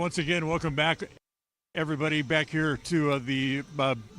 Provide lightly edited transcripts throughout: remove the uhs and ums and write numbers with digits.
Once again, welcome back, everybody, back here to the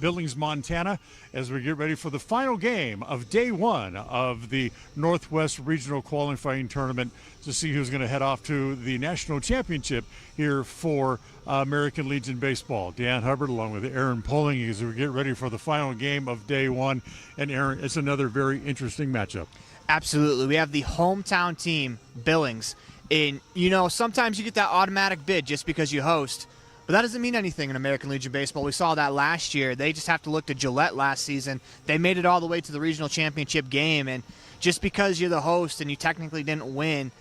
Billings, Montana, as we get ready for the final game of day one of the Northwest Regional Qualifying Tournament to see who's going to head off to the National Championship here for American Legion Baseball. Dan Hubbard along with Aaron Poling as we get ready for the final game of day one. And Aaron, it's another very interesting matchup. Absolutely. We have the hometown team, Billings. And, you know, sometimes you get that automatic bid just because you host. But that doesn't mean anything in American Legion Baseball. We saw that last year. They just have to look to Gillette last season. They made it all the way to the regional championship game. And just because you're the host and you technically didn't win,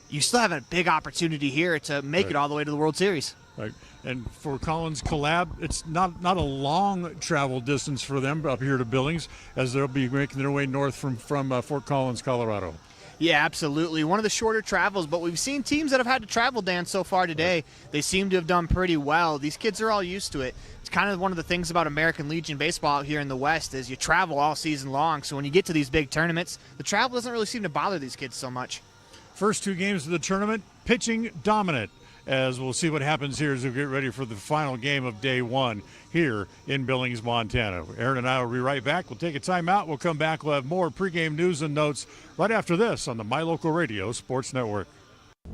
you still have a big opportunity here to make it all the way to the World Series. Right. And for Collins Collab, it's not a long travel distance for them up here to Billings, as they'll be making their way north from Fort Collins, Colorado. Yeah, absolutely. One of the shorter travels, but we've seen teams that have had to travel, Dan, so far today. They seem to have done pretty well. These kids are all used to it. It's kind of one of the things about American Legion Baseball out here in the West is you travel all season long. So when you get to these big tournaments, the travel doesn't really seem to bother these kids so much. First two games of the tournament, pitching dominant, as we'll see what happens here as we get ready for the final game of day one here in Billings, Montana. Aaron and I will be right back. We'll take a timeout. We'll come back. We'll have more pregame news and notes right after this on the My Local Radio Sports Network.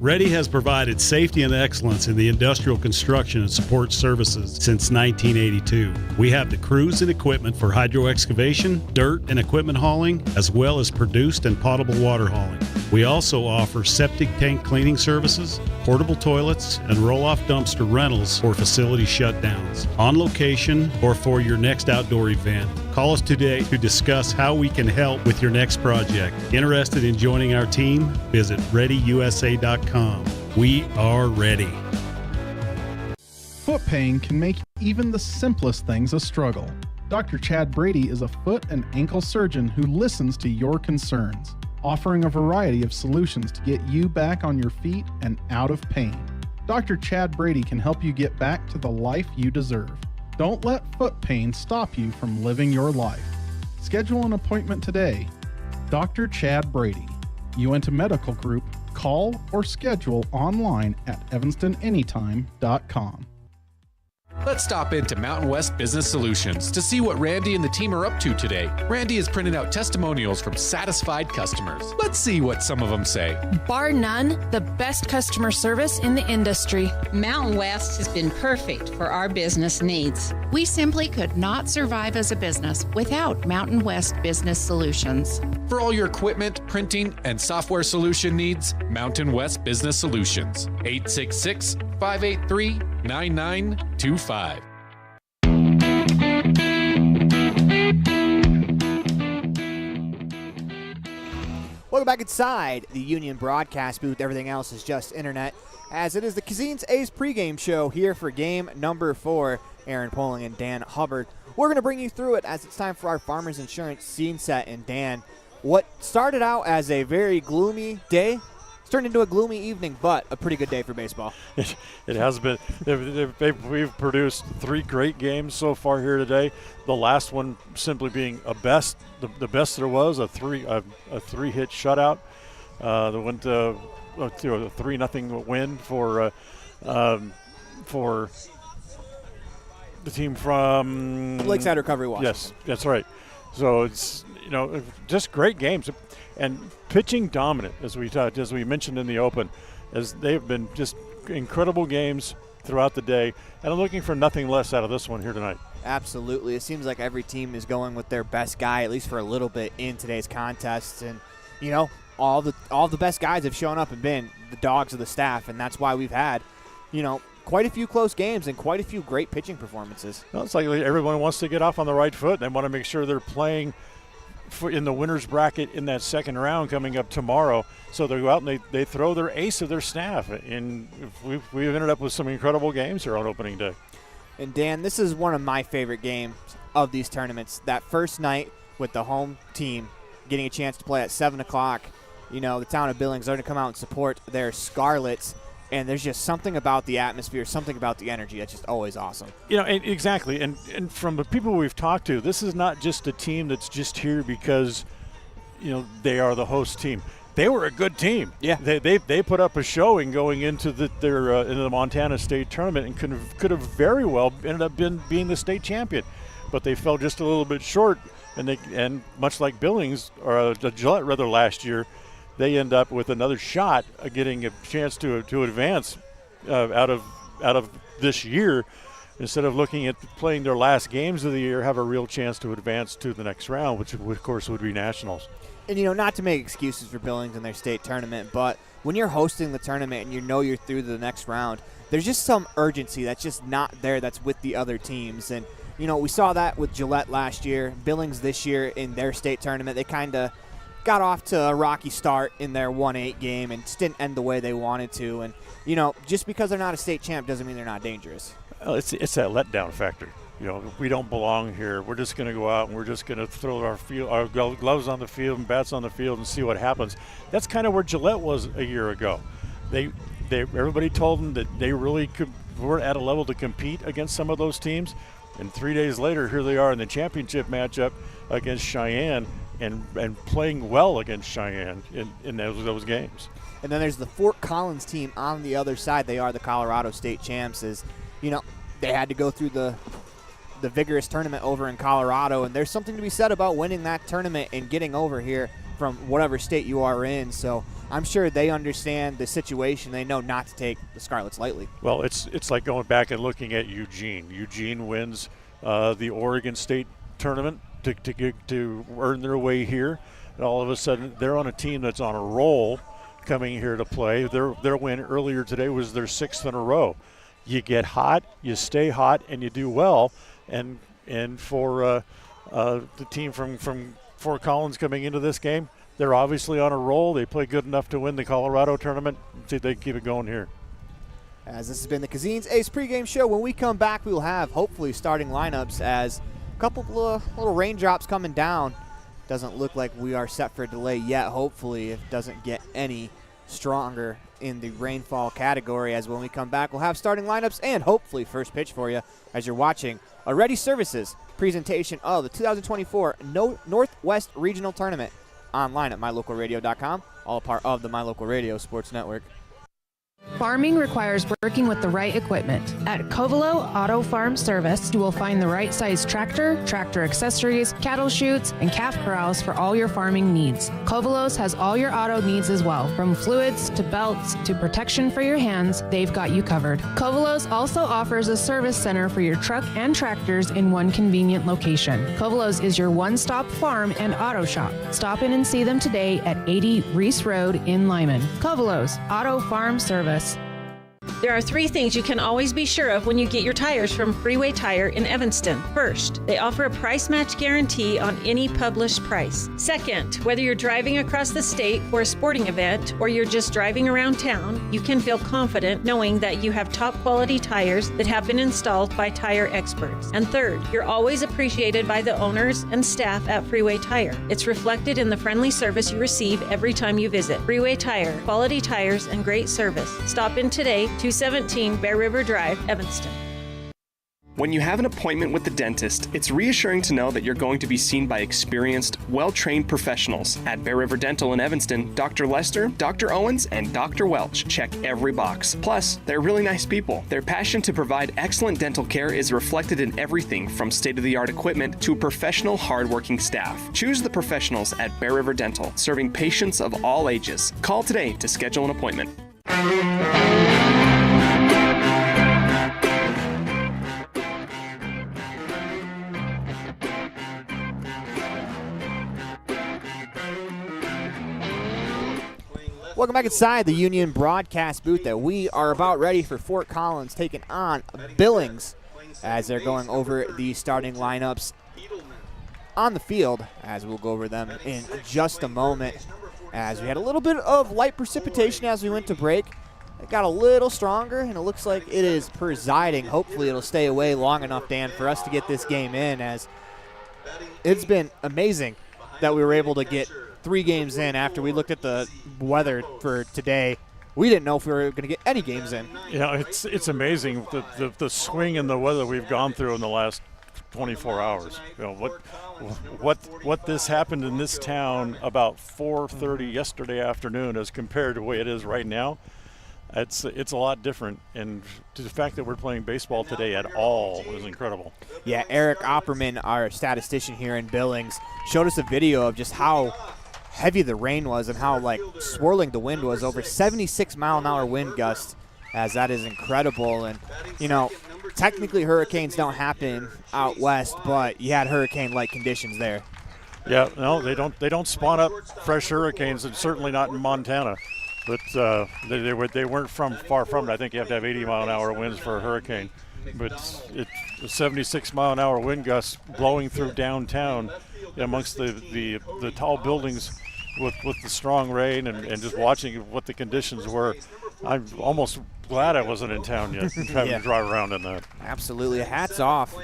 Ready has provided safety and excellence in the industrial construction and support services since 1982. We have the crews and equipment for hydro excavation, dirt and equipment hauling, as well as produced and potable water hauling. We also offer septic tank cleaning services, portable toilets, and roll-off dumpster rentals for facility shutdowns, on location or for your next outdoor event. Call us today to discuss how we can help with your next project. Interested in joining our team? Visit ReadyUSA.com. We are ready. Foot pain can make even the simplest things a struggle. Dr. Chad Brady is a foot and ankle surgeon who listens to your concerns, offering a variety of solutions to get you back on your feet and out of pain. Dr. Chad Brady can help you get back to the life you deserve. Don't let foot pain stop you from living your life. Schedule an appointment today. Dr. Chad Brady, Uinta Medical Group. Call or schedule online at evanstonanytime.com. Let's stop into Mountain West Business Solutions to see what Randy and the team are up to today. Randy is printing out testimonials from satisfied customers. Let's see what some of them say. Bar none, the best customer service in the industry. Mountain West has been perfect for our business needs. We simply could not survive as a business without Mountain West Business Solutions. For all your equipment, printing, and software solution needs, Mountain West Business Solutions. 866-583-9925. Welcome back inside the Union broadcast booth. Everything else is just internet, as it is the Cazin's A's pregame show here for game number 4. Aaron Poling and Dan Hubbard. We're going to bring you through it as it's time for our Farmers Insurance scene set. And Dan, what started out as a very gloomy day, it's turned into a gloomy evening, but a pretty good day for baseball. It has been. We've produced 3 great games so far here today. The last one simply being the best there was, a 3-hit shutout that went to a 3-0 win for the team from Lakeside Recovery Washington. Yes, that's right. So it's just great games. And pitching dominant, as we mentioned in the open, as they've been just incredible games throughout the day. And I'm looking for nothing less out of this one here tonight. Absolutely. It seems like every team is going with their best guy, at least for a little bit, in today's contest. And, all the best guys have shown up and been the dogs of the staff, and that's why we've had, quite a few close games and quite a few great pitching performances. Well, it's like everyone wants to get off on the right foot. They want to make sure they're playing in the winner's bracket in that second round coming up tomorrow. So they go out and they throw their ace of their staff. And we've ended up with some incredible games here on opening day. And Dan, this is one of my favorite games of these tournaments. That first night with the home team getting a chance to play at 7 o'clock. The town of Billings are going to come out and support their Scarlets. And there's just something about the atmosphere, something about the energy that's just always awesome. Exactly. And from the people we've talked to, this is not just a team that's just here because, they are the host team. they were a good team. Yeah. They put up a showing going into into the Montana State tournament and could have very well ended up being the state champion, but they fell just a little bit short. And much like Billings or Gillette rather last year, they end up with another shot at getting a chance to advance out of this year. Instead of looking at playing their last games of the year, have a real chance to advance to the next round, which of course would be nationals. And, not to make excuses for Billings in their state tournament, but when you're hosting the tournament and you're through to the next round, there's just some urgency that's just not there that's with the other teams. And, we saw that with Gillette last year. Billings this year in their state tournament, they kind of got off to a rocky start in their 1-8 game and just didn't end the way they wanted to. And, just because they're not a state champ doesn't mean they're not dangerous. Well, it's that letdown factor. We don't belong here. We're just going to go out and we're just going to throw our gloves on the field and bats on the field and see what happens. That's kind of where Gillette was a year ago. Everybody told them that they really weren't at a level to compete against some of those teams. And 3 days later, here they are in the championship matchup against Cheyenne and playing well against Cheyenne in those games. And then there's the Fort Collins team on the other side. They are the Colorado State champs. They had to go through the vigorous tournament over in Colorado, and there's something to be said about winning that tournament and getting over here from whatever state you are in. So I'm sure they understand the situation. They know not to take the Scarlets lightly. Well, it's like going back and looking at Eugene. Eugene wins the Oregon State tournament to earn their way here, and all of a sudden they're on a team that's on a roll coming here to play. Their win earlier today was their 6th in a row. You get hot, you stay hot, and you do well. And for the team from Fort Collins coming into this game, they're obviously on a roll. They play good enough to win the Colorado tournament. See if they can keep it going here. As this has been the Cazin's Ace pregame show. When we come back, we will have hopefully starting lineups as a couple of little raindrops coming down. Doesn't look like we are set for a delay yet. Hopefully it doesn't get any stronger in the rainfall category, as when we come back we'll have starting lineups and hopefully first pitch for you as you're watching a Ready Services presentation of the 2024 Northwest Regional Tournament online at mylocalradio.com, all part of the My Local Radio Sports Network. Farming requires working with the right equipment. At Covelo Auto Farm Service, you will find the right size tractor, tractor accessories, cattle chutes, and calf corrals for all your farming needs. Covelos has all your auto needs as well. From fluids to belts to protection for your hands, they've got you covered. Covelos also offers a service center for your truck and tractors in one convenient location. Covelos is your one-stop farm and auto shop. Stop in and see them today at 80 Reese Road in Lyman. Covelos Auto Farm Service. There are 3 things you can always be sure of when you get your tires from Freeway Tire in Evanston. First, they offer a price match guarantee on any published price. Second, whether you're driving across the state for a sporting event or you're just driving around town, you can feel confident knowing that you have top quality tires that have been installed by tire experts. And third, you're always appreciated by the owners and staff at Freeway Tire. It's reflected in the friendly service you receive every time you visit. Freeway Tire, quality tires and great service. Stop in today, 217 Bear River Drive, Evanston. When you have an appointment with the dentist, it's reassuring to know that you're going to be seen by experienced, well-trained professionals. At Bear River Dental in Evanston, Dr. Lester, Dr. Owens, and Dr. Welch check every box. Plus, they're really nice people. Their passion to provide excellent dental care is reflected in everything from state-of-the-art equipment to professional, hard-working staff. Choose the professionals at Bear River Dental, serving patients of all ages. Call today to schedule an appointment. Welcome back inside the Union broadcast booth that we are about ready for Fort Collins taking on Billings as they're going over the starting lineups on the field, as we'll go over them in just a moment. As we had a little bit of light precipitation as we went to break. It got a little stronger, and it looks like it is presiding. Hopefully it'll stay away long enough, Dan, for us to get this game in, as it's been amazing that we were able to get 3 games in after we looked at the weather for today. We didn't know if we were going to get any games in. It's amazing the swing in the weather we've gone through in the last 24 hours. You know, what this happened in this town about 4:30 yesterday afternoon as compared to the way it is right now, it's a lot different. And the fact that we're playing baseball today at all is incredible. Yeah, Eric Opperman, our statistician here in Billings, showed us a video of just how heavy the rain was and how like swirling the wind was, over 76-mile-an-hour wind gust, as that is incredible. And you know, technically hurricanes don't happen out west, but you had hurricane-like conditions there. Yeah, no, they don't spawn up fresh hurricanes, and certainly not in Montana. But they weren't far from it. I think you have to have 80-mile-an-hour winds for a hurricane. But it 76-mile-an-hour wind gusts blowing through downtown amongst the tall buildings with the strong rain, and just watching what the conditions were. I'm almost glad I wasn't in town yet having to drive around in that. Absolutely. Hats off.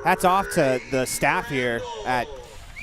Hats off to the staff here at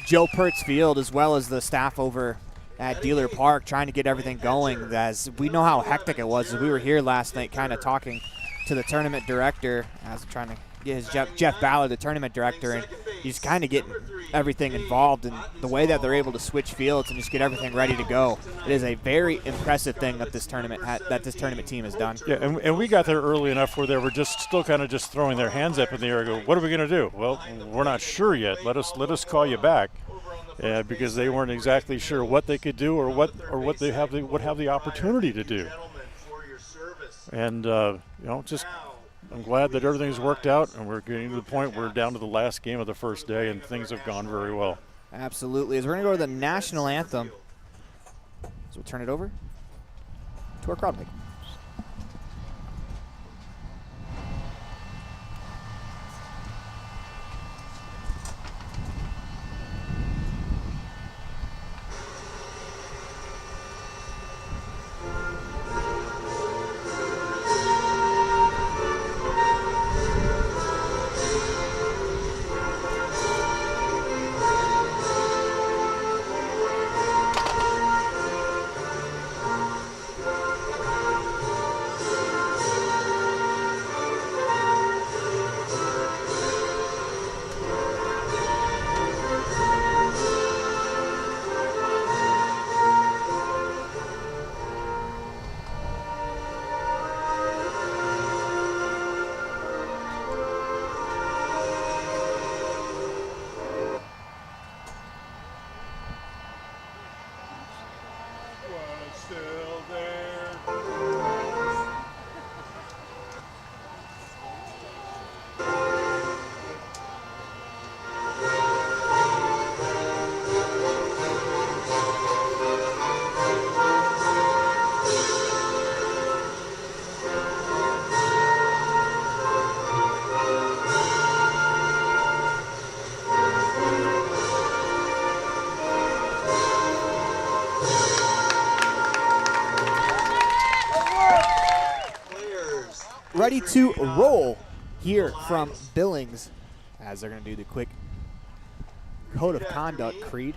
Joe Pertz Field, as well as the staff over at Dealer Park, trying to get everything going, as we know how hectic it was. As we were here last night kind of talking to the tournament director, as I'm trying to get his Jeff Ballard, the tournament director, and he's kind of getting everything involved in the way that they're able to switch fields and just get everything ready to go. It is a very impressive thing that this tournament team has done. Yeah, and we got there early enough where they were just still kind of just throwing their hands up in the air and go, what are we going to do? Well, we're not sure yet. Let us call you back. Because they weren't exactly sure what they could do or what they have the opportunity to do. And just I'm glad that everything's worked out, and we're getting to the point where we're down to the last game of the first day, and things have gone very well. Absolutely. As we're going to go to the national anthem, so we'll turn it over to our crowd mic. Ready to roll here from Billings, as they're going to do the quick code of conduct creed.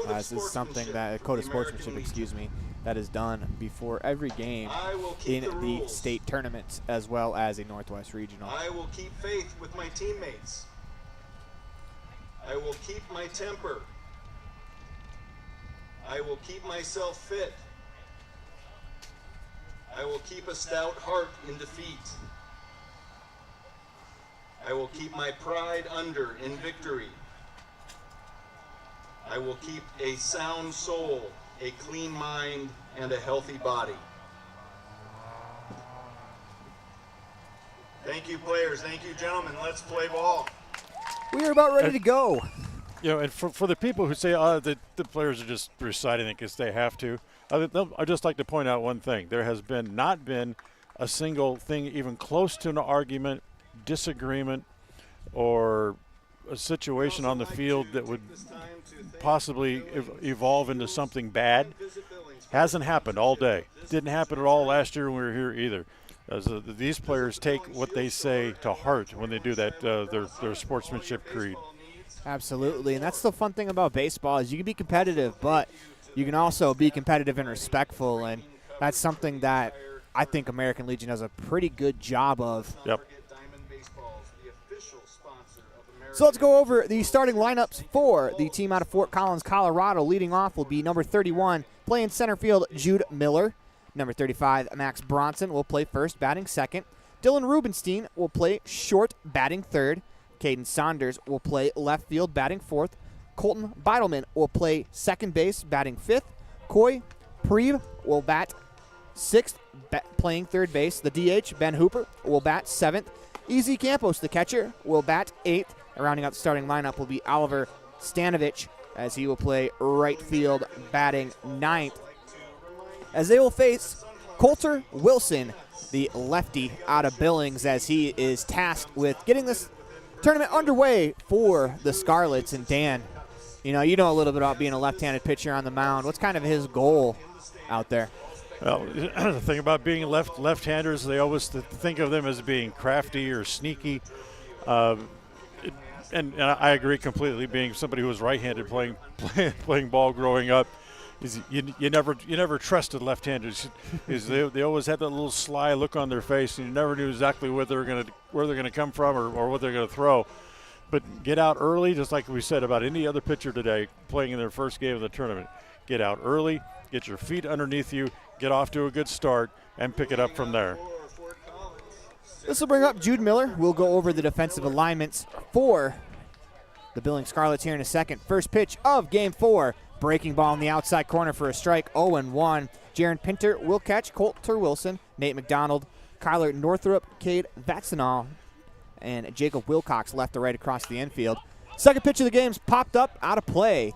This is something that code of sportsmanship, that is done before every game in the state tournaments as well as a Northwest Regional. I will keep faith with my teammates. I will keep my temper. I will keep myself fit. I will keep a stout heart in defeat. I will keep my pride under in victory. I will keep a sound soul, a clean mind, and a healthy body. Thank you, players. Thank you, gentlemen. Let's play ball. We are about ready to go. And for the people who say, the players are just reciting it because they have to, I'd just like to point out one thing. There has not been a single thing even close to an argument, disagreement, or a situation on the field that would possibly evolve into something bad. Hasn't happened all day. Didn't happen at all last year when we were here either. These players take what they say to heart when they do that, their sportsmanship creed. Absolutely, and that's the fun thing about baseball is you can be competitive, but you can also be competitive and respectful, and that's something that I think American Legion does a pretty good job of. Yep. So let's go over the starting lineups for the team out of Fort Collins, Colorado. Leading off will be number 31, playing center field, Jude Miller. Number 35, Max Bronson, will play first, batting second. Dylan Rubenstein will play short, batting third. Caden Saunders will play left field, batting fourth. Colton Beidelman will play second base, batting fifth. Coy Preve will bat sixth, playing third base. The DH, Ben Hooper, will bat seventh. Easy Campos, the catcher, will bat eighth. Rounding out the starting lineup will be Oliver Stanovich, as he will play right field, batting ninth. As they will face Coulter Wilson, the lefty out of Billings, as he is tasked with getting this tournament underway for the Scarlets. And Dan, you know a little bit about being a left-handed pitcher on the mound. What's kind of his goal out there? Well, the thing about being left-handers, they always think of them as being crafty or sneaky. And I agree completely. Being somebody who was right-handed playing ball growing up, you never trusted left-handers. They always had that little sly look on their face, and you never knew exactly where they're gonna come from or what they're gonna throw. But get out early, just like we said about any other pitcher today playing in their first game of the tournament. Get out early, get your feet underneath you, get off to a good start, and pick it up from there. This will bring up Jude Miller. We'll go over the defensive alignments for the Billings Scarlets here in a second. First pitch of Game 4. Breaking ball in the outside corner for a strike, 0-1. Jaron Pinter will catch. Coulter Wilson, Nate McDonald, Kyler Northrup, Cade Vatsanal, and Jacob Wilcox left to right across the infield. Second pitch of the game's popped up, out of play.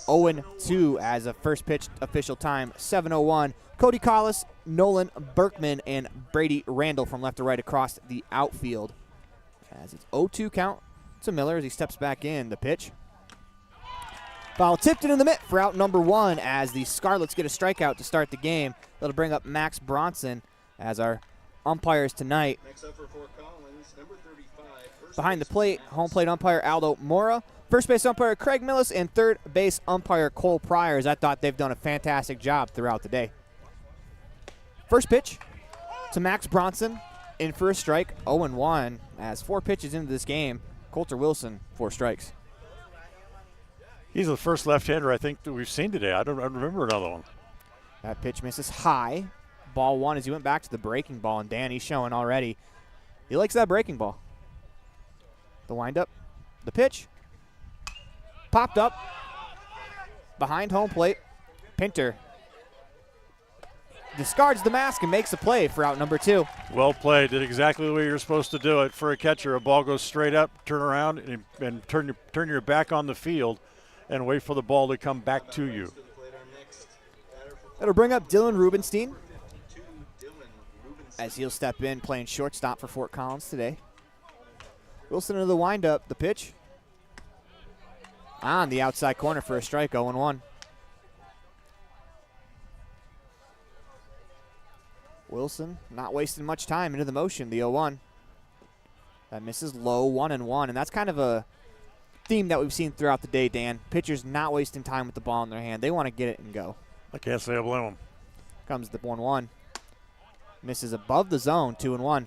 0-2 as a first pitch official time, 7:01. Cody Collis, Nolan Berkman, and Brady Randall from left to right across the outfield. As it's 0-2 count to Miller as he steps back in. The pitch. Foul tipped into the mitt for out number 1 as the Scarlets get a strikeout to start the game. That'll bring up Max Bronson as our umpires tonight. Next up for Fort Collins, number 35. Behind the plate, home plate umpire Aldo Mora. First base umpire Craig Millis, and third base umpire Cole Pryors. I thought they've done a fantastic job throughout the day. First pitch to Max Bronson, in for a strike, 0-1. As 4 pitches into this game, Coulter Wilson, 4 strikes. He's the first left-hander I think that we've seen today. I don't remember another one. That pitch misses high. Ball 1 as he went back to the breaking ball, and Danny's showing already he likes that breaking ball. The windup, the pitch, popped up behind home plate. Pinter discards the mask and makes a play for out number 2. Well played. Did exactly the way you're supposed to do it. For a catcher, a ball goes straight up, turn around, and turn your back on the field and wait for the ball to come back to you. That'll bring up Dylan Rubenstein as he'll step in playing shortstop for Fort Collins today. Wilson into the windup. The pitch on the outside corner for a strike, 0-1. Wilson not wasting much time into the motion, the 0-1. That misses low, 1-1, and that's kind of a theme that we've seen throughout the day, Dan. Pitchers not wasting time with the ball in their hand. They want to get it and go. I can't say I blame them. Comes the 1-1. Misses above the zone, 2-1.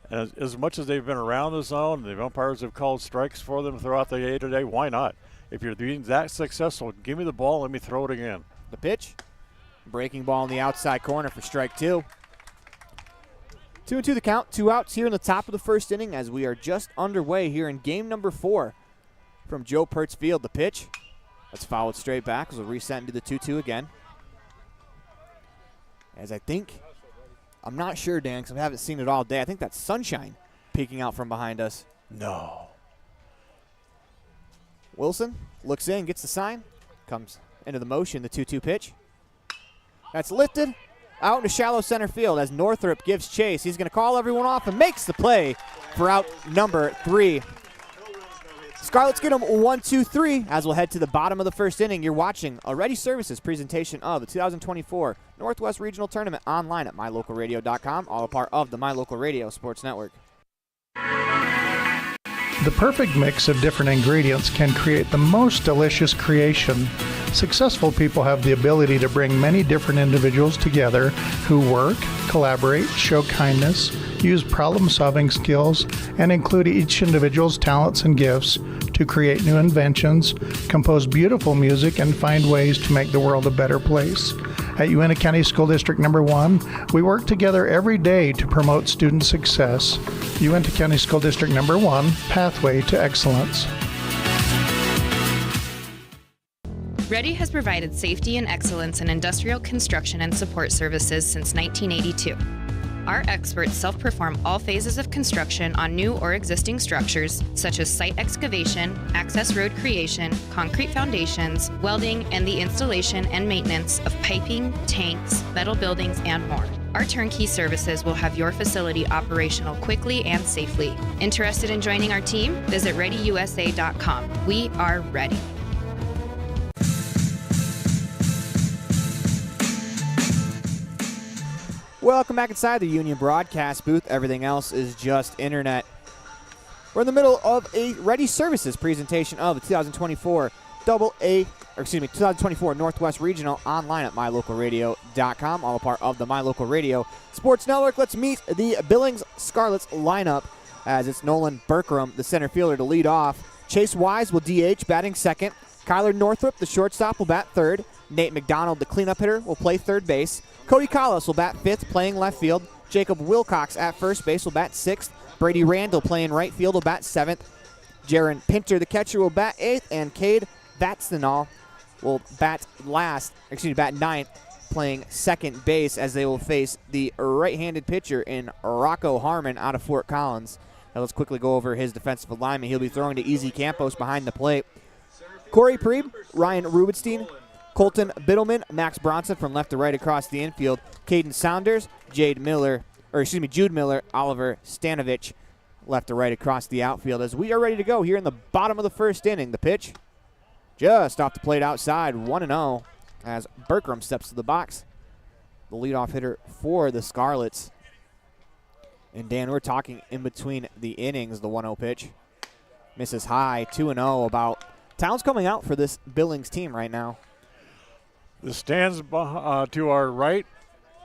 As much as they've been around the zone, the umpires have called strikes for them throughout the day today, why not? If you're being that successful, give me the ball, let me throw it again. The pitch. Breaking ball in the outside corner for strike 2. 2-2 the count. 2 outs here in the top of the first inning as we are just underway here in game number 4 from Joe Pertz Field. The pitch. That's fouled straight back as we'll reset into the 2-2 again. As I'm not sure, Dan, because I haven't seen it all day. I think that's sunshine peeking out from behind us. No. Wilson looks in, gets the sign, comes into the motion, the 2-2 pitch. That's lifted out into shallow center field as Northrup gives chase. He's going to call everyone off and makes the play for out number 3. Scarlets get them 1-2-3 as we'll head to the bottom of the first inning. You're watching a Ready Services presentation of the 2024 Northwest Regional Tournament online at mylocalradio.com, all a part of the My Local Radio Sports Network. The perfect mix of different ingredients can create the most delicious creation. Successful people have the ability to bring many different individuals together who work, collaborate, show kindness, use problem-solving skills, and include each individual's talents and gifts to create new inventions, compose beautiful music, and find ways to make the world a better place. At Uintah County School District Number 1, we work together every day to promote student success. Uintah County School District Number 1, Pathway to Excellence. Ready has provided safety and excellence in industrial construction and support services since 1982. Our experts self-perform all phases of construction on new or existing structures, such as site excavation, access road creation, concrete foundations, welding, and the installation and maintenance of piping, tanks, metal buildings, and more. Our turnkey services will have your facility operational quickly and safely. Interested in joining our team? Visit ReadyUSA.com. We are ready. Welcome back inside the Union broadcast booth. Everything else is just internet. We're in the middle of a Ready Services presentation of the 2024 2024 Northwest Regional online at mylocalradio.com, all a part of the My Local Radio Sports Network. Let's meet the Billings Scarlets lineup as it's Nolan Berkram, the center fielder, to lead off. Chase Wise will DH, batting second. Kyler Northrup, the shortstop, will bat third. Nate McDonald, the cleanup hitter, will play third base. Cody Collis will bat fifth, playing left field. Jacob Wilcox at first base will bat sixth. Brady Randall playing right field will bat seventh. Jaron Pinter, the catcher, will bat eighth. And Cade Vatstanal will bat ninth, playing second base as they will face the right-handed pitcher in Rocco Harmon out of Fort Collins. Now let's quickly go over his defensive alignment. He'll be throwing to Easy Campos behind the plate. Corey Preeb, Ryan Rubenstein, Colton Biddleman, Max Bronson from left to right across the infield. Caden Saunders, Jude Miller, Oliver Stanovich, left to right across the outfield. As we are ready to go here in the bottom of the first inning, the pitch just off the plate outside, 1-0, as Berkram steps to the box, the leadoff hitter for the Scarlets. And Dan, we're talking in between the innings, the 1-0 pitch misses high, 2-0. About Towns coming out for this Billings team right now. The stands to our right,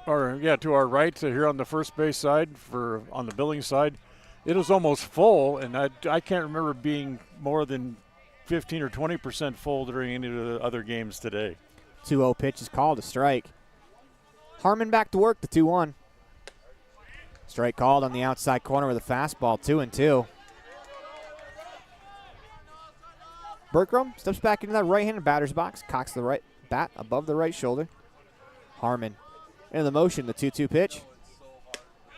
here on the first base side, on the Billings side, it was almost full, and I can't remember being more than 15 or 20% full during any of the other games today. 2-0 pitch is called a strike. Harmon back to work, the 2-1. Strike called on the outside corner with a fastball, 2-2. Berkram steps back into that right-handed batter's box, cocks the right bat above the right shoulder. Harmon into the motion, the 2-2 pitch.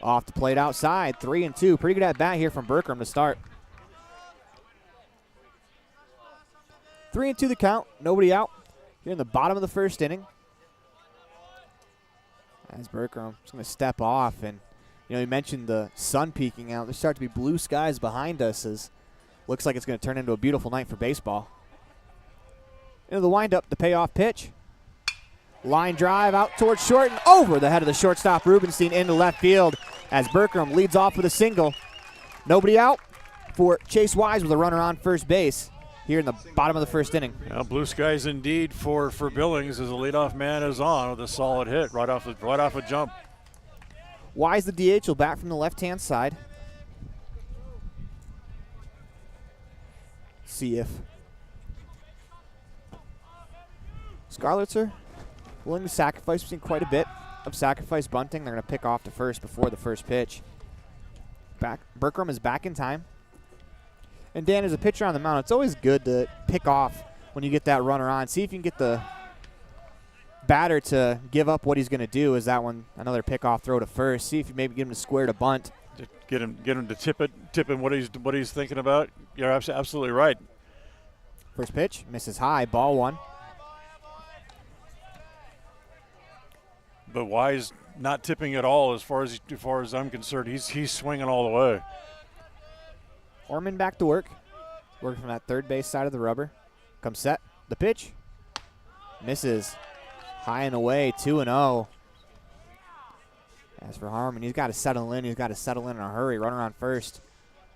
Off the plate outside, 3-2. Pretty good at bat here from Berkram to start. 3-2 the count, nobody out here in the bottom of the first inning. As Berkram is going to step off, and you mentioned the sun peeking out. There start to be blue skies behind us as looks like it's going to turn into a beautiful night for baseball. Into the windup, the payoff pitch. Line drive out towards short and over the head of the shortstop Rubenstein into left field as Berkram leads off with a single. Nobody out for Chase Wise with a runner on first base here in the bottom of the first inning. Yeah, blue skies indeed for Billings as the leadoff man is on with a solid hit right off a jump. Wise, the DH, will bat from the left-hand side. See if Scarlets are willing to sacrifice. We've seen quite a bit of sacrifice bunting. They're going to pick off to first before the first pitch. Berkram is back in time. And Dan, as a pitcher on the mound, it's always good to pick off when you get that runner on. See if you can get the batter to give up what he's going to do. Is that one another pickoff throw to first? See if you maybe get him to square to bunt. Get him to tip him what he's thinking about. You're absolutely right. First pitch misses high, ball one. But Wise not tipping at all as far as I'm concerned. He's swinging all the way. Orman back to work. Working from that third base side of the rubber. Comes set. The pitch. Misses. High and away, 2-0. As for Harmon, he's got to settle in. He's got to settle in a hurry. Runner on first.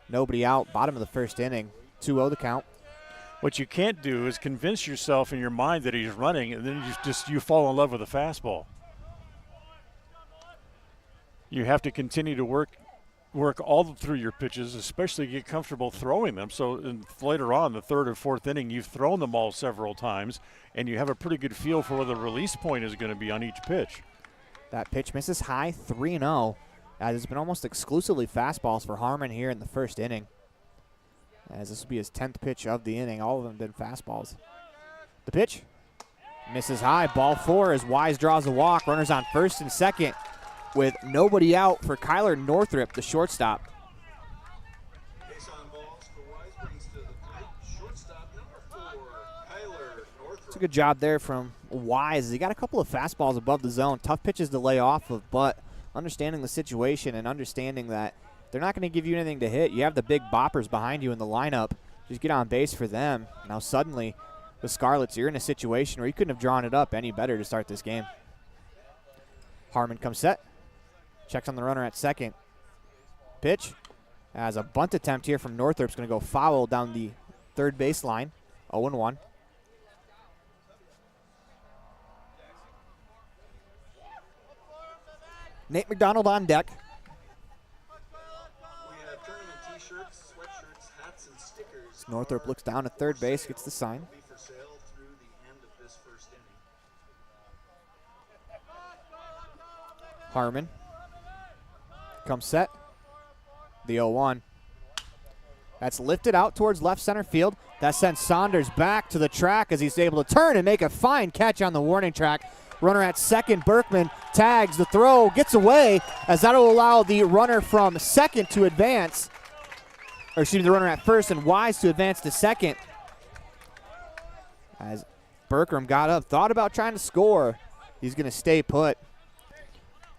Nobody out, bottom of the first inning. 2-0 the count. What you can't do is convince yourself in your mind that he's running, and then you fall in love with the fastball. You have to continue to work all through your pitches, especially get comfortable throwing them. So later on, the third or fourth inning, you've thrown them all several times, and you have a pretty good feel for where the release point is going to be on each pitch. That pitch misses high, 3-0. As it's been almost exclusively fastballs for Harmon here in the first inning. As this will be his 10th pitch of the inning. All of them been fastballs. The pitch misses high. Ball 4 as Wise draws a walk. Runners on first and second with nobody out for Kyler Northrup, the shortstop. Base on balls for Wise brings to the plate shortstop number 4, Kyler Northrup. It's a good job there from Wise. He got a couple of fastballs above the zone. Tough pitches to lay off of, but understanding the situation and understanding that they're not going to give you anything to hit. You have the big boppers behind you in the lineup. Just get on base for them. Now suddenly, the Scarlets, you're in a situation where you couldn't have drawn it up any better to start this game. Harmon comes set. Checks on the runner at second. Pitch. As a bunt attempt here from Northrup's going to go foul down the third baseline. 0-1. Nate McDonald on deck. We have tournament t-shirts, sweatshirts, hats, and stickers. Northrup looks down at third base, gets the sign. Be for sale through the end of this first inning. Harmon comes set. The 0-1. That's lifted out towards left center field. That sends Saunders back to the track as he's able to turn and make a fine catch on the warning track. Runner at second, Berkman tags the throw, gets away, as that will allow the runner from second to advance. Or excuse me, the runner at first and Wise to advance to second. As Berkman got up, thought about trying to score. He's going to stay put.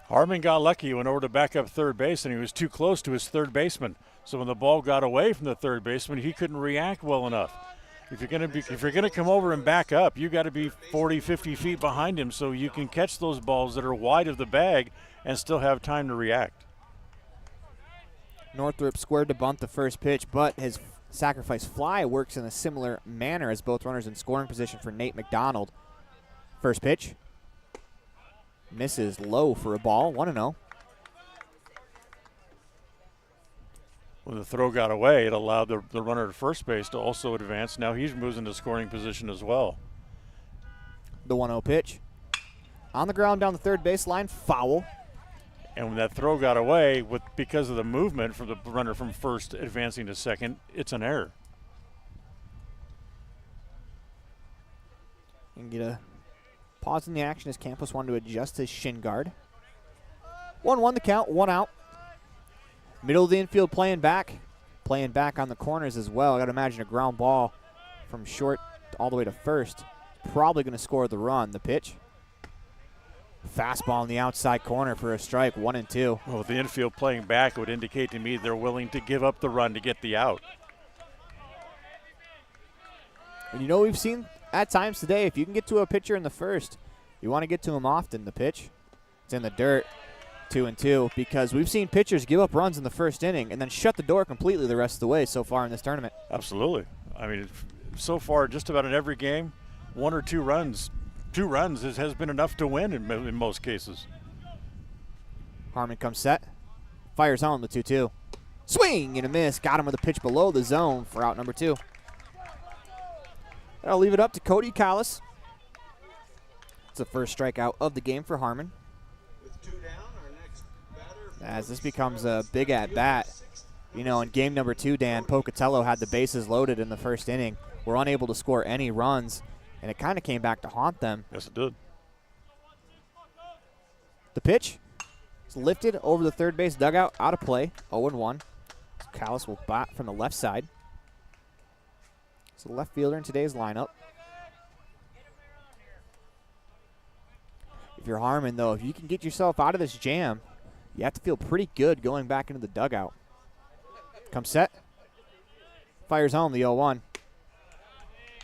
Harmon got lucky, went over to back up third base, and he was too close to his third baseman. So when the ball got away from the third baseman, he couldn't react well enough. If you're gonna come over and back up, you got to be 40, 50 feet behind him so you can catch those balls that are wide of the bag and still have time to react. Northrup squared to bunt the first pitch, but his sacrifice fly works in a similar manner as both runners in scoring position for Nate McDonald. First pitch misses low for a ball. 1-0. When the throw got away, it allowed the runner at first base to also advance. Now he's moves into scoring position as well. The 1-0 pitch. On the ground down the third baseline, foul. And when that throw got away, because of the movement from the runner from first advancing to second, it's an error. And get a pause in the action as Campos wanted to adjust his shin guard. 1-1 the count, 1 out. Middle of the infield playing back on the corners as well. I got to imagine a ground ball from short all the way to first. Probably going to score the run. The pitch. Fastball in the outside corner for a strike, 1-2. Well, with the infield playing back, it would indicate to me they're willing to give up the run to get the out. And you know we've seen at times today, if you can get to a pitcher in the first, you want to get to him often. The pitch. It's in the dirt. 2-2, because we've seen pitchers give up runs in the first inning and then shut the door completely the rest of the way so far in this tournament. Absolutely. I mean, so far, just about in every game, 1 or 2 runs. 2 runs has been enough to win in most cases. Harmon comes set, fires on the 2-2. Swing and a miss. Got him with a pitch below the zone for out number 2. I'll leave it up to Cody Collis. It's the first strikeout of the game for Harmon. With 2 down, our next batter. As this becomes a big at-bat. You know, in game number 2, Dan, Pocatello had the bases loaded in the first inning. Were unable to score any runs, and it kind of came back to haunt them. Yes, it did. The pitch is lifted over the third base dugout, out of play, 0-1. Callis will bat from the left side. It's the left fielder in today's lineup. If you're Harmon, though, if you can get yourself out of this jam, you have to feel pretty good going back into the dugout. Comes set. Fires home the 0-1.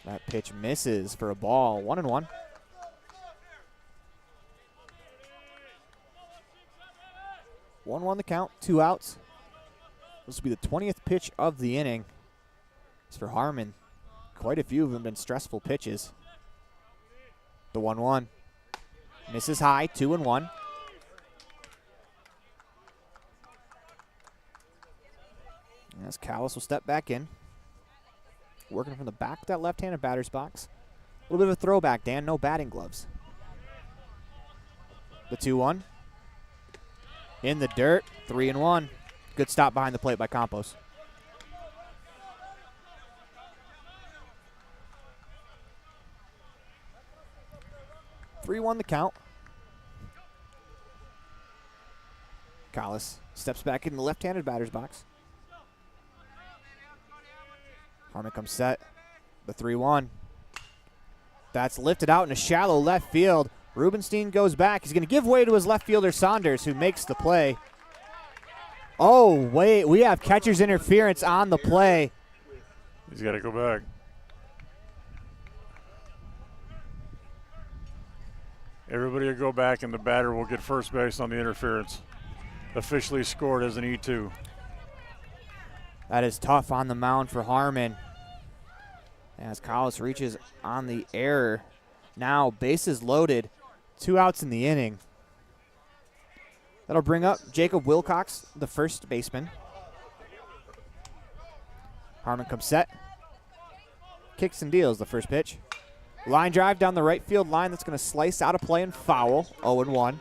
That pitch misses for a ball. 1-1. The count, 2 outs. This will be the 20th pitch of the inning. As for Harmon, quite a few of them have been stressful pitches. The 1-1. Misses high, 2-1. As Callis will step back in. Working from the back of that left-handed batter's box. A little bit of a throwback, Dan. No batting gloves. The 2-1. In the dirt, 3-1. Good stop behind the plate by Campos. The count. Callis steps back in the left-handed batter's box. Harmon comes set. The 3-1. That's lifted out in a shallow left field. Rubenstein goes back. He's going to give way to his left fielder, Saunders, who makes the play. Oh, wait. We have catcher's interference on the play. He's got to go back. Everybody will go back, and the batter will get first base on the interference. Officially scored as an E2. That is tough on the mound for Harmon. As Collis reaches on the error. Now bases loaded. 2 outs in the inning. That'll bring up Jacob Wilcox, the first baseman. Harmon comes set. Kicks and deals the first pitch. Line drive down the right field line that's going to slice out of play and foul. 0-1.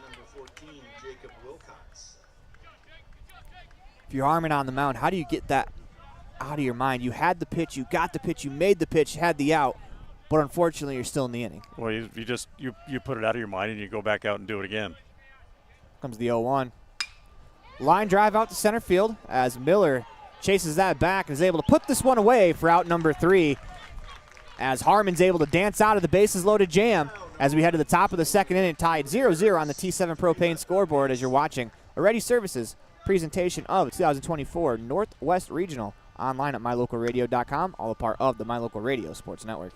If you're Harmon on the mound, how do you get that out of your mind? You had the pitch, you got the pitch, you made the pitch, had the out, but unfortunately you're still in the inning. Well, you put it out of your mind and you go back out and do it again. Comes the 0-1. Line drive out to center field as Miller chases that back and is able to put this one away for out number 3. As Harmon's able to dance out of the bases loaded jam as we head to the top of the second inning, tied 0-0 on the T7 Propane scoreboard as you're watching a Ready Services presentation of 2024 Northwest Regional online at mylocalradio.com, all a part of the My Local Radio Sports Network.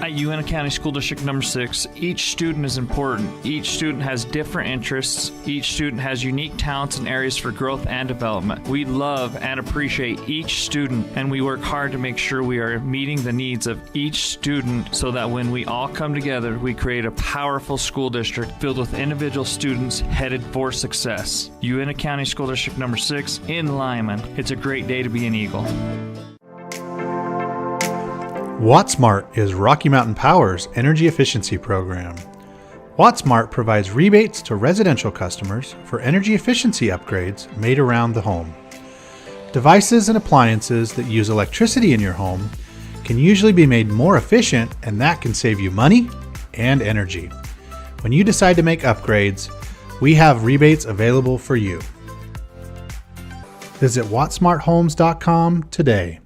At Uintah County School District number 6, each student is important. Each student has different interests. Each student has unique talents and areas for growth and development. We love and appreciate each student, and we work hard to make sure we are meeting the needs of each student so that when we all come together, we create a powerful school district filled with individual students headed for success. Uintah County School District number 6 in Lyman. It's a great day to be an Eagle. WattSmart is Rocky Mountain Power's energy efficiency program. WattSmart provides rebates to residential customers for energy efficiency upgrades made around the home. Devices and appliances that use electricity in your home can usually be made more efficient, and that can save you money and energy. When you decide to make upgrades, we have rebates available for you. Visit wattsmarthomes.com today.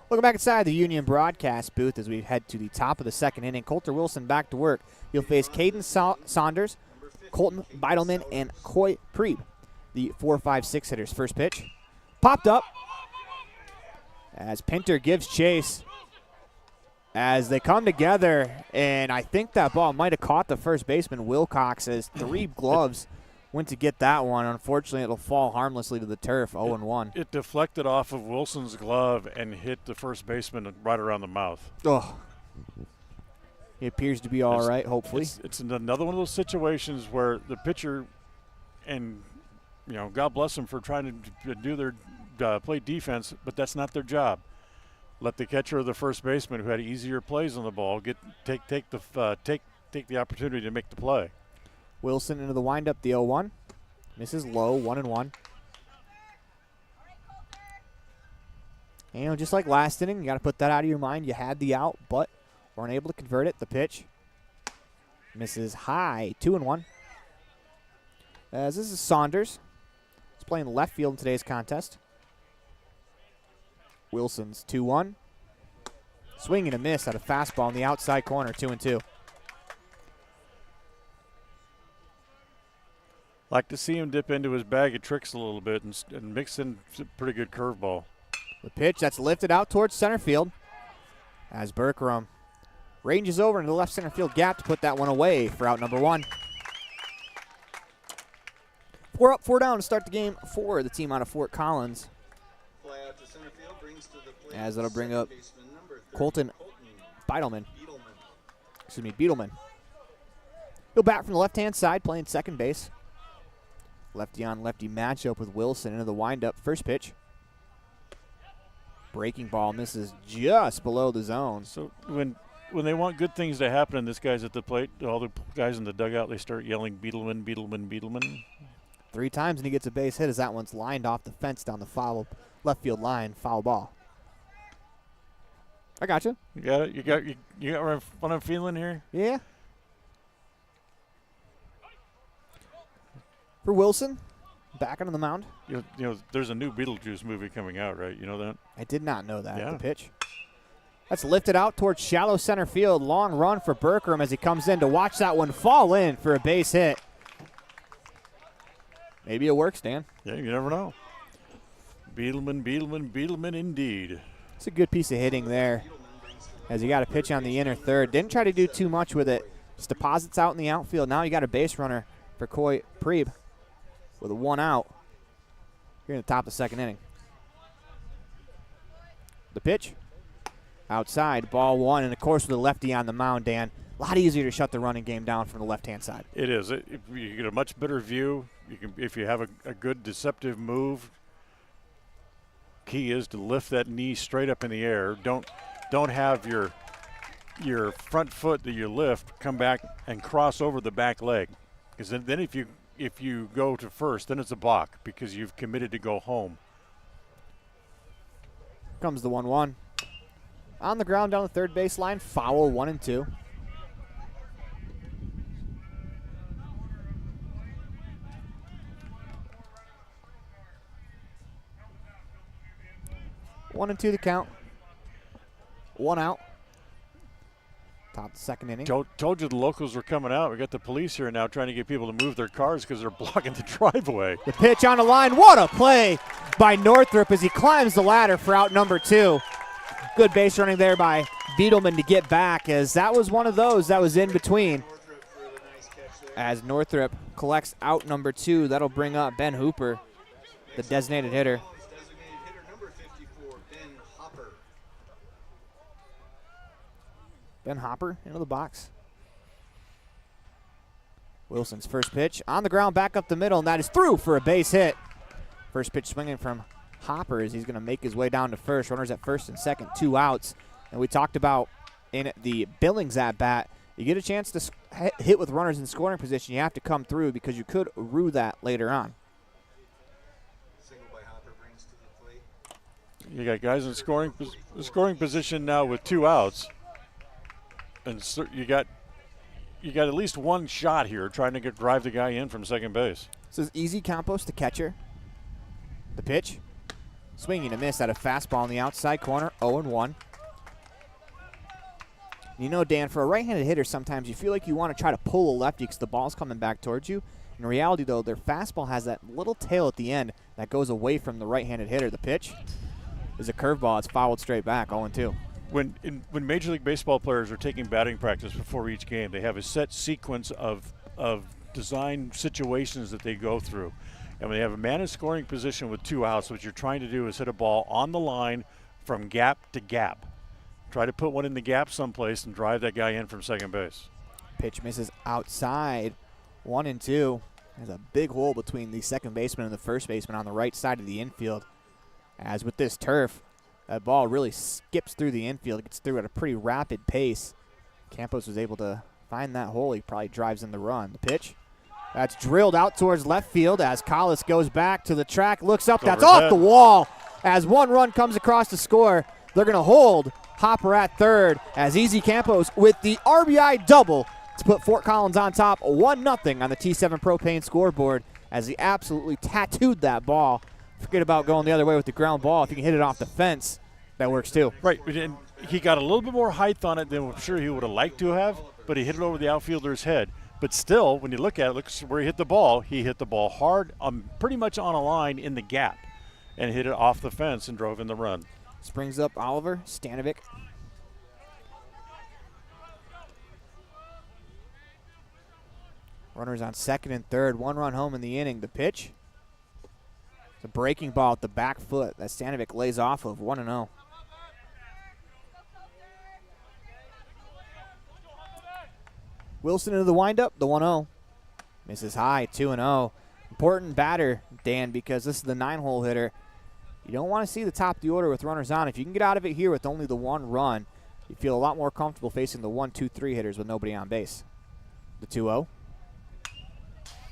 Welcome back inside the Union broadcast booth as we head to the top of the second inning. Coulter Wilson back to work. He'll face Caden Saunders, Colton Beidelman, and Coy Preeb, the 4-5-6 hitters. First pitch popped up as Pinter gives chase as they come together, and I think that ball might have caught the first baseman Wilcox as 3 gloves went to get that one. Unfortunately, it'll fall harmlessly to the turf, 0-1. It deflected off of Wilson's glove and hit the first baseman right around the mouth. Oh. He appears to be all right, hopefully. It's another one of those situations where the pitcher, and God bless them for trying to do their play defense, but that's not their job. Let the catcher or the first baseman, who had easier plays on the ball, take the opportunity to make the play. Wilson into the windup, the 0-1. Misses low, 1-1. And just like last inning, you got to put that out of your mind. You had the out, but weren't able to convert it. The pitch misses high, 2-1. As this is Saunders. He's playing left field in today's contest. Wilson's 2-1. Swing and a miss at a fastball in the outside corner, 2-2. Like to see him dip into his bag of tricks a little bit and mix in a pretty good curveball. The pitch that's lifted out towards center field as Berkram ranges over into the left center field gap to put that one away for out number 1. 4 up, 4 down to start the game for the team out of Fort Collins. Fly out to center field, brings to the plate As that'll bring up baseman number Colton 30, Beedelman. Beedelman. He'll bat from the left-hand side, playing second base. Lefty on lefty matchup with Wilson into the windup. First pitch. Breaking ball misses just below the zone. So when they want good things to happen and this guy's at the plate, all the guys in the dugout, they start yelling Beedelman, Beedelman, Beedelman. 3 times and he gets a base hit as that one's lined off the fence down the foul left field line. Foul ball. I got you. You got it? You got what I'm feeling here? Yeah. For Wilson, back onto the mound. You know, there's a new Beetlejuice movie coming out, right? You know that? I did not know that. Yeah. The pitch. That's lifted out towards shallow center field. Long run for Berkram as he comes in to watch that one fall in for a base hit. Maybe it works, Dan. Yeah, you never know. Beedelman, Beedelman, Beedelman indeed. It's a good piece of hitting there as he got a pitch on the inner third. Didn't try to do too much with it. Just deposits out in the outfield. Now you got a base runner for Coy Preeb with a 1 out here in the top of the second inning. The pitch. Outside, ball 1, and of course with the lefty on the mound, Dan. A lot easier to shut the running game down from the left-hand side. It is. You get a much better view. You can, if you have a good deceptive move. Key is to lift that knee straight up in the air. Don't have your front foot that you lift come back and cross over the back leg, because then if you go to first, then it's a balk because you've committed to go home. Comes the 1-1. On the ground down the third baseline, foul 1-2. One and 2 the count. 1 out. Top of the second inning. Told you the locals were coming out. We got the police here now trying to get people to move their cars because they're blocking the driveway. The pitch on the line. What a play by Northrup as he climbs the ladder for out number 2. Good base running there by Beedelman to get back, as that was one of those that was in between. As Northrup collects out number 2, that'll bring up Ben Hooper, the designated hitter. Ben Hopper into the box. Wilson's first pitch on the ground, back up the middle, and that is through for a base hit. First pitch swinging from Hopper as he's going to make his way down to first. Runners at first and second, 2 outs. And we talked about in the Billings at bat, you get a chance to hit with runners in scoring position, you have to come through because you could rue that later on. Single by Hopper brings to the plate. You got guys in scoring position now with 2 outs. And so you got at least one shot here trying to drive the guy in from second base. This is Easy Campos, the catcher. The pitch. Swinging a miss at a fastball in the outside corner, 0-1. You know, Dan, for a right-handed hitter, sometimes you feel like you want to try to pull a lefty because the ball's coming back towards you. In reality, though, their fastball has that little tail at the end that goes away from the right-handed hitter. The pitch is a curveball. It's fouled straight back, 0-2. When Major League Baseball players are taking batting practice before each game, they have a set sequence of design situations that they go through. And when they have a man in scoring position with 2 outs, what you're trying to do is hit a ball on the line from gap to gap. Try to put one in the gap someplace and drive that guy in from second base. Pitch misses outside, 1-2. There's a big hole between the second baseman and the first baseman on the right side of the infield. As with this turf, that ball really skips through the infield. It gets through at a pretty rapid pace. Campos was able to find that hole. He probably drives in the run. The pitch. That's drilled out towards left field as Collis goes back to the track, looks up. That's off the wall as 1 run comes across to score. They're going to hold Hopper at third as Easy Campos with the RBI double to put Fort Collins on top 1-0 on the T7 Propane scoreboard as he absolutely tattooed that ball. Forget about going the other way with the ground ball. If you can hit it off the fence, that works too. Right. And he got a little bit more height on it than I'm sure he would have liked to have, but he hit it over the outfielder's head. But still, when you look at it, look where he hit the ball. He hit the ball hard, pretty much on a line in the gap, and hit it off the fence and drove in the run. This brings up Oliver Stanovic. Runners on second and third. 1 run home in the inning. The pitch. It's a breaking ball at the back foot that Stanovic lays off of. 1-0. Wilson into the windup. The 1-0. Misses high. 2-0. Important batter, Dan, because this is the 9-hole hitter. You don't want to see the top of the order with runners on. If you can get out of it here with only the 1 run, you feel a lot more comfortable facing the 1, 2, 3 hitters with nobody on base. The 2-0.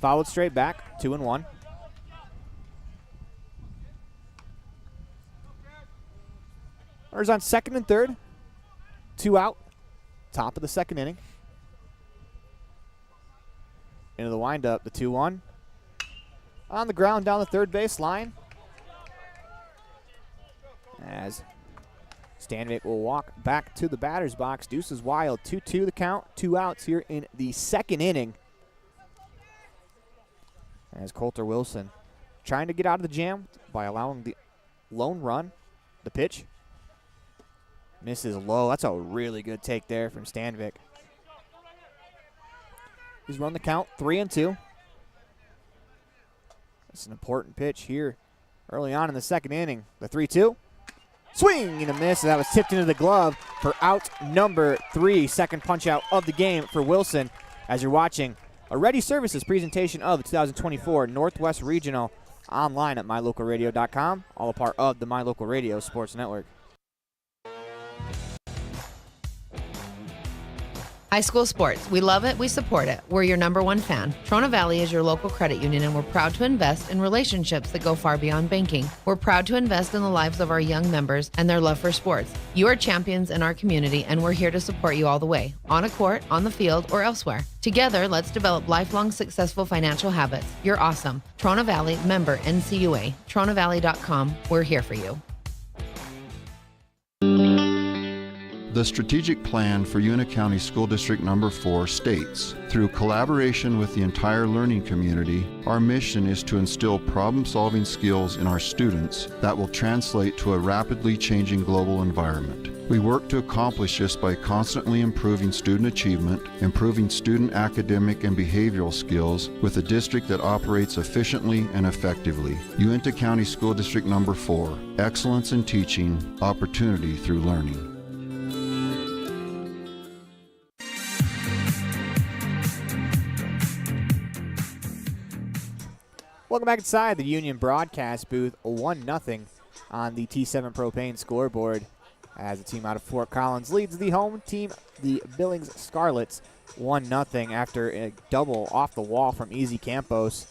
Followed straight back. 2-1. Runners on second and third. 2 out. Top of the second inning. Into the windup. The 2-1. On the ground down the third base line. As Stanovic will walk back to the batter's box. Deuces wild. 2-2 the count. 2 outs here in the second inning. As Coulter Wilson trying to get out of the jam by allowing the lone run. The pitch. Misses low. That's a really good take there from Stanovic. He's run the count 3-2. That's an important pitch here early on in the second inning. The 3-2. Swing and a miss. That was tipped into the glove for out number 3. Second punch out of the game for Wilson. As you're watching a Ready Services presentation of the 2024 Northwest Regional online at mylocalradio.com. All a part of the My Local Radio Sports Network. High school sports. We love it. We support it. We're your #1 fan. Trona Valley is your local credit union, and we're proud to invest in relationships that go far beyond banking. We're proud to invest in the lives of our young members and their love for sports. You are champions in our community, and we're here to support you all the way, on a court, on the field, or elsewhere. Together, let's develop lifelong successful financial habits. You're awesome. Trona Valley, member NCUA. TronaValley.com. We're here for you. The strategic plan for Una County School District Number 4 states, through collaboration with the entire learning community, our mission is to instill problem-solving skills in our students that will translate to a rapidly changing global environment. We work to accomplish this by constantly improving student achievement, improving student academic and behavioral skills with a district that operates efficiently and effectively. Uintah County School District Number 4, excellence in teaching, opportunity through learning. Welcome back inside the Union broadcast booth. 1-0 on the T7 Propane scoreboard as the team out of Fort Collins leads the home team, the Billings Scarlets, 1-0 after a double off the wall from Easy Campos.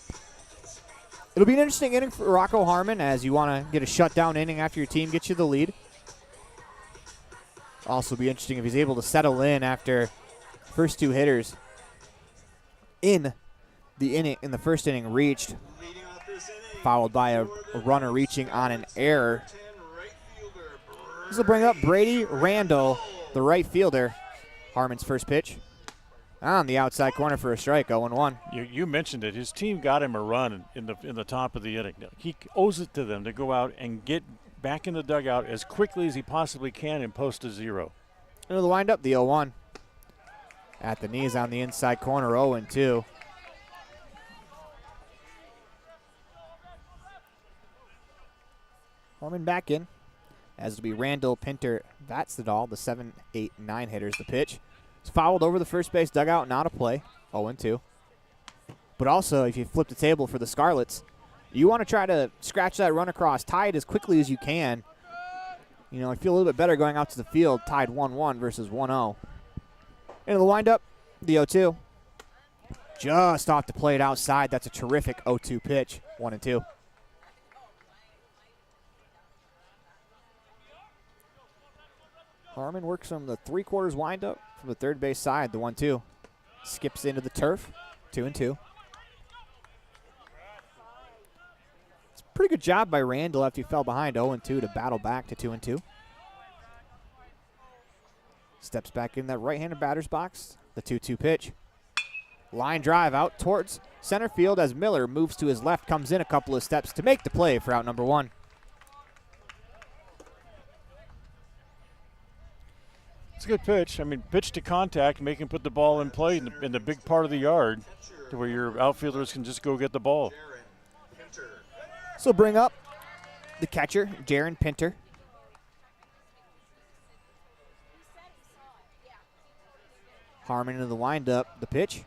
It'll be an interesting inning for Rocco Harmon as you want to get a shutdown inning after your team gets you the lead. Also be interesting if he's able to settle in after first 2 hitters in the first inning reached, followed by a runner reaching on an error. This will bring up Brady Randall, the right fielder. Harmon's first pitch on the outside corner for a strike. 0-1. You mentioned it. His team got him a run in the top of the inning. He owes it to them to go out and get back in the dugout as quickly as he possibly can and post a 0. Into the windup, the 0-1. At the knees on the inside corner, 0-2. Harmon back in, as it'll be Randall, Pinter, Vatsadal, the 7, 8, 9 hitters. The pitch. It's fouled over the first base dugout, not a play. 0-2. But also, if you flip the table for the Scarlets, you want to try to scratch that run across, tie it as quickly as you can. You know, I feel a little bit better going out to the field, tied 1-1 versus 1-0. Into the windup, the 0-2. Just off the plate outside. That's a terrific 0-2 pitch. 1-2. Harmon works from the 3/4 windup from the third base side. The 1-2 skips into the turf. 2-2. It's a pretty good job by Randall after he fell behind 0-2 to battle back to 2-2. Steps back in that right-handed batter's box. The 2-2 pitch. Line drive out towards center field as Miller moves to his left, comes in a couple of steps to make the play for out number 1. It's a good pitch. I mean, pitch to contact, make him put the ball in play in the big part of the yard to where your outfielders can just go get the ball. So bring up the catcher, Jaron Pinter. Harmon into the windup. The pitch.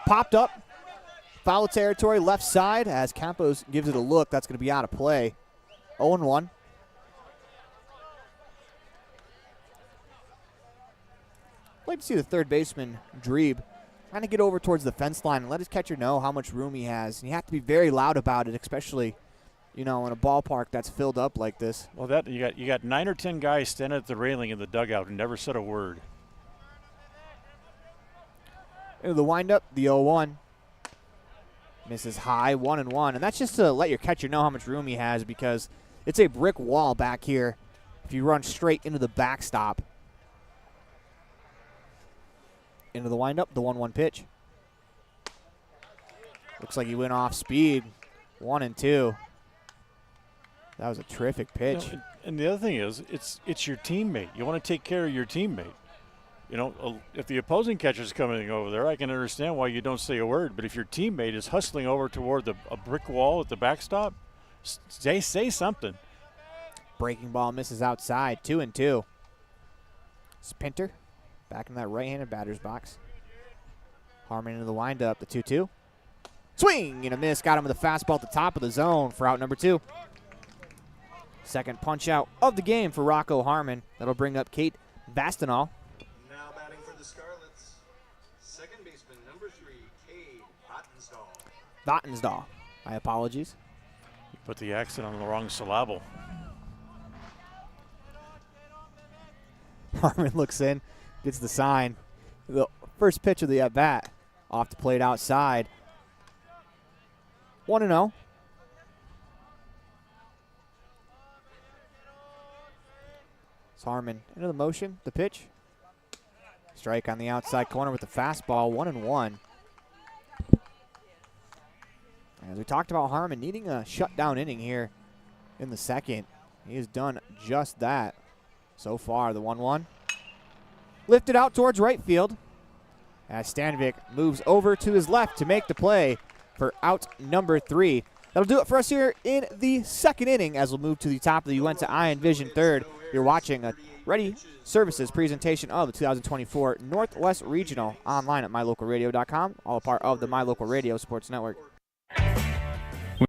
Popped up. Foul territory, left side, as Campos gives it a look. That's going to be out of play. 0-1. I'd like to see the third baseman, Drebe, trying to get over towards the fence line and let his catcher know how much room he has. And you have to be very loud about it, especially, in a ballpark that's filled up like this. Well, that you got 9 or 10 guys standing at the railing in the dugout and never said a word. Into the windup, the 0-1. Misses high, 1-1. And that's just to let your catcher know how much room he has, because it's a brick wall back here if you run straight into the backstop. Into the windup, the 1-1 pitch. Looks like he went off speed. 1-2. That was a terrific pitch. And the other thing is, it's your teammate. You want to take care of your teammate. If the opposing catcher's coming over there, I can understand why you don't say a word. But if your teammate is hustling over toward a brick wall at the backstop, say something. Breaking ball misses outside, 2-2. Pinter back in that right-handed batter's box. Harmon into the windup, the 2-2. Swing and a miss. Got him with a fastball at the top of the zone for out number 2. Second punch out of the game for Rocco Harmon. That'll bring up Kate Vastinal. Now batting for the Scarlets, second baseman number 3, Cade Vattensdahl. My apologies. You put the accent on the wrong syllable. Harmon looks in, gets the sign. The first pitch of the at-bat, off the plate outside. 1-0. Harmon into the motion, the pitch. Strike on the outside corner with the fastball, 1-1. As we talked about Harmon needing a shutdown inning here in the second. He has done just that so far. The 1-1. Lifted out towards right field as Stanvik moves over to his left to make the play for out number 3. That'll do it for us here in the second inning as we'll move to the top of the Uinta Iron Vision third. You're watching a Ready Services presentation of the 2024 Northwest Regional online at mylocalradio.com, all a part of the My Local Radio Sports Network.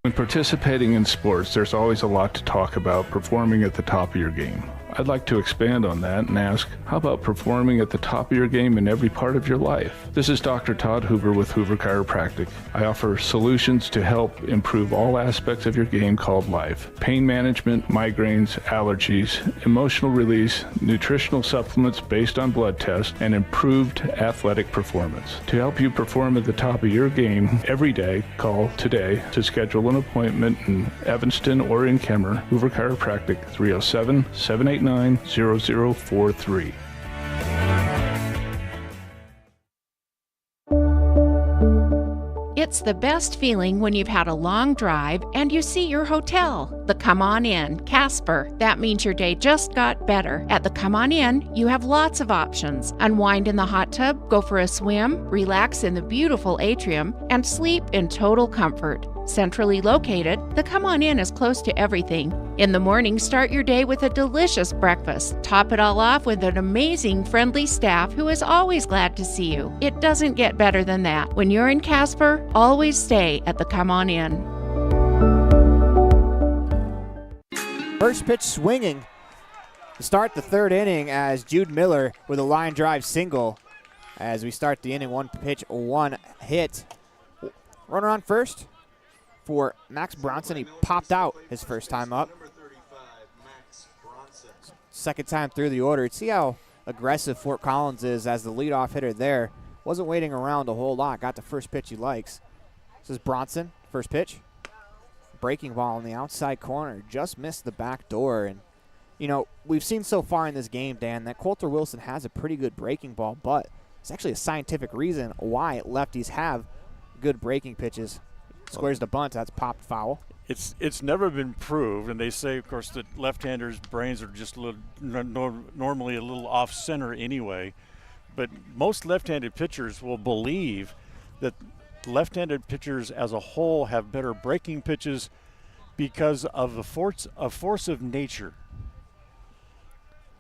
When participating in sports, there's always a lot to talk about performing at the top of your game. I'd like to expand on that and ask, how about performing at the top of your game in every part of your life? This is Dr. Todd Hoover with Hoover Chiropractic. I offer solutions to help improve all aspects of your game called life. Pain management, migraines, allergies, emotional release, nutritional supplements based on blood tests, and improved athletic performance. To help you perform at the top of your game every day, call today to schedule an appointment in Evanston or in Kemmer. Hoover Chiropractic, 307-789-0043. It's the best feeling when you've had a long drive and you see your hotel, the Come On Inn, Casper. That means your day just got better. At the Come On Inn, you have lots of options. Unwind in the hot tub, go for a swim, relax in the beautiful atrium, and sleep in total comfort. Centrally located, the Come On Inn is close to everything. In the morning, start your day with a delicious breakfast. Top it all off with an amazing, friendly staff who is always glad to see you. It doesn't get better than that. When you're in Casper, always stay at the Come On Inn. First pitch swinging to start the third inning as Jude Miller with a line drive single. As we start the inning, one pitch, one hit. Runner on first for Max Bronson. He popped out his first time up. Second time through the order. See how aggressive Fort Collins is as the leadoff hitter there. Wasn't waiting around a whole lot. Got the first pitch he likes. This is Bronson. First pitch. Breaking ball on the outside corner. Just missed the back door. And, we've seen so far in this game, Dan, that Coulter Wilson has a pretty good breaking ball, but it's actually a scientific reason why lefties have good breaking pitches. Squares the bunt. That's popped foul. it's never been proved, and they say, of course, that left-handers' brains are just a little, normally a little off-center anyway. But most left-handed pitchers will believe that left-handed pitchers as a whole have better breaking pitches because of the force of nature.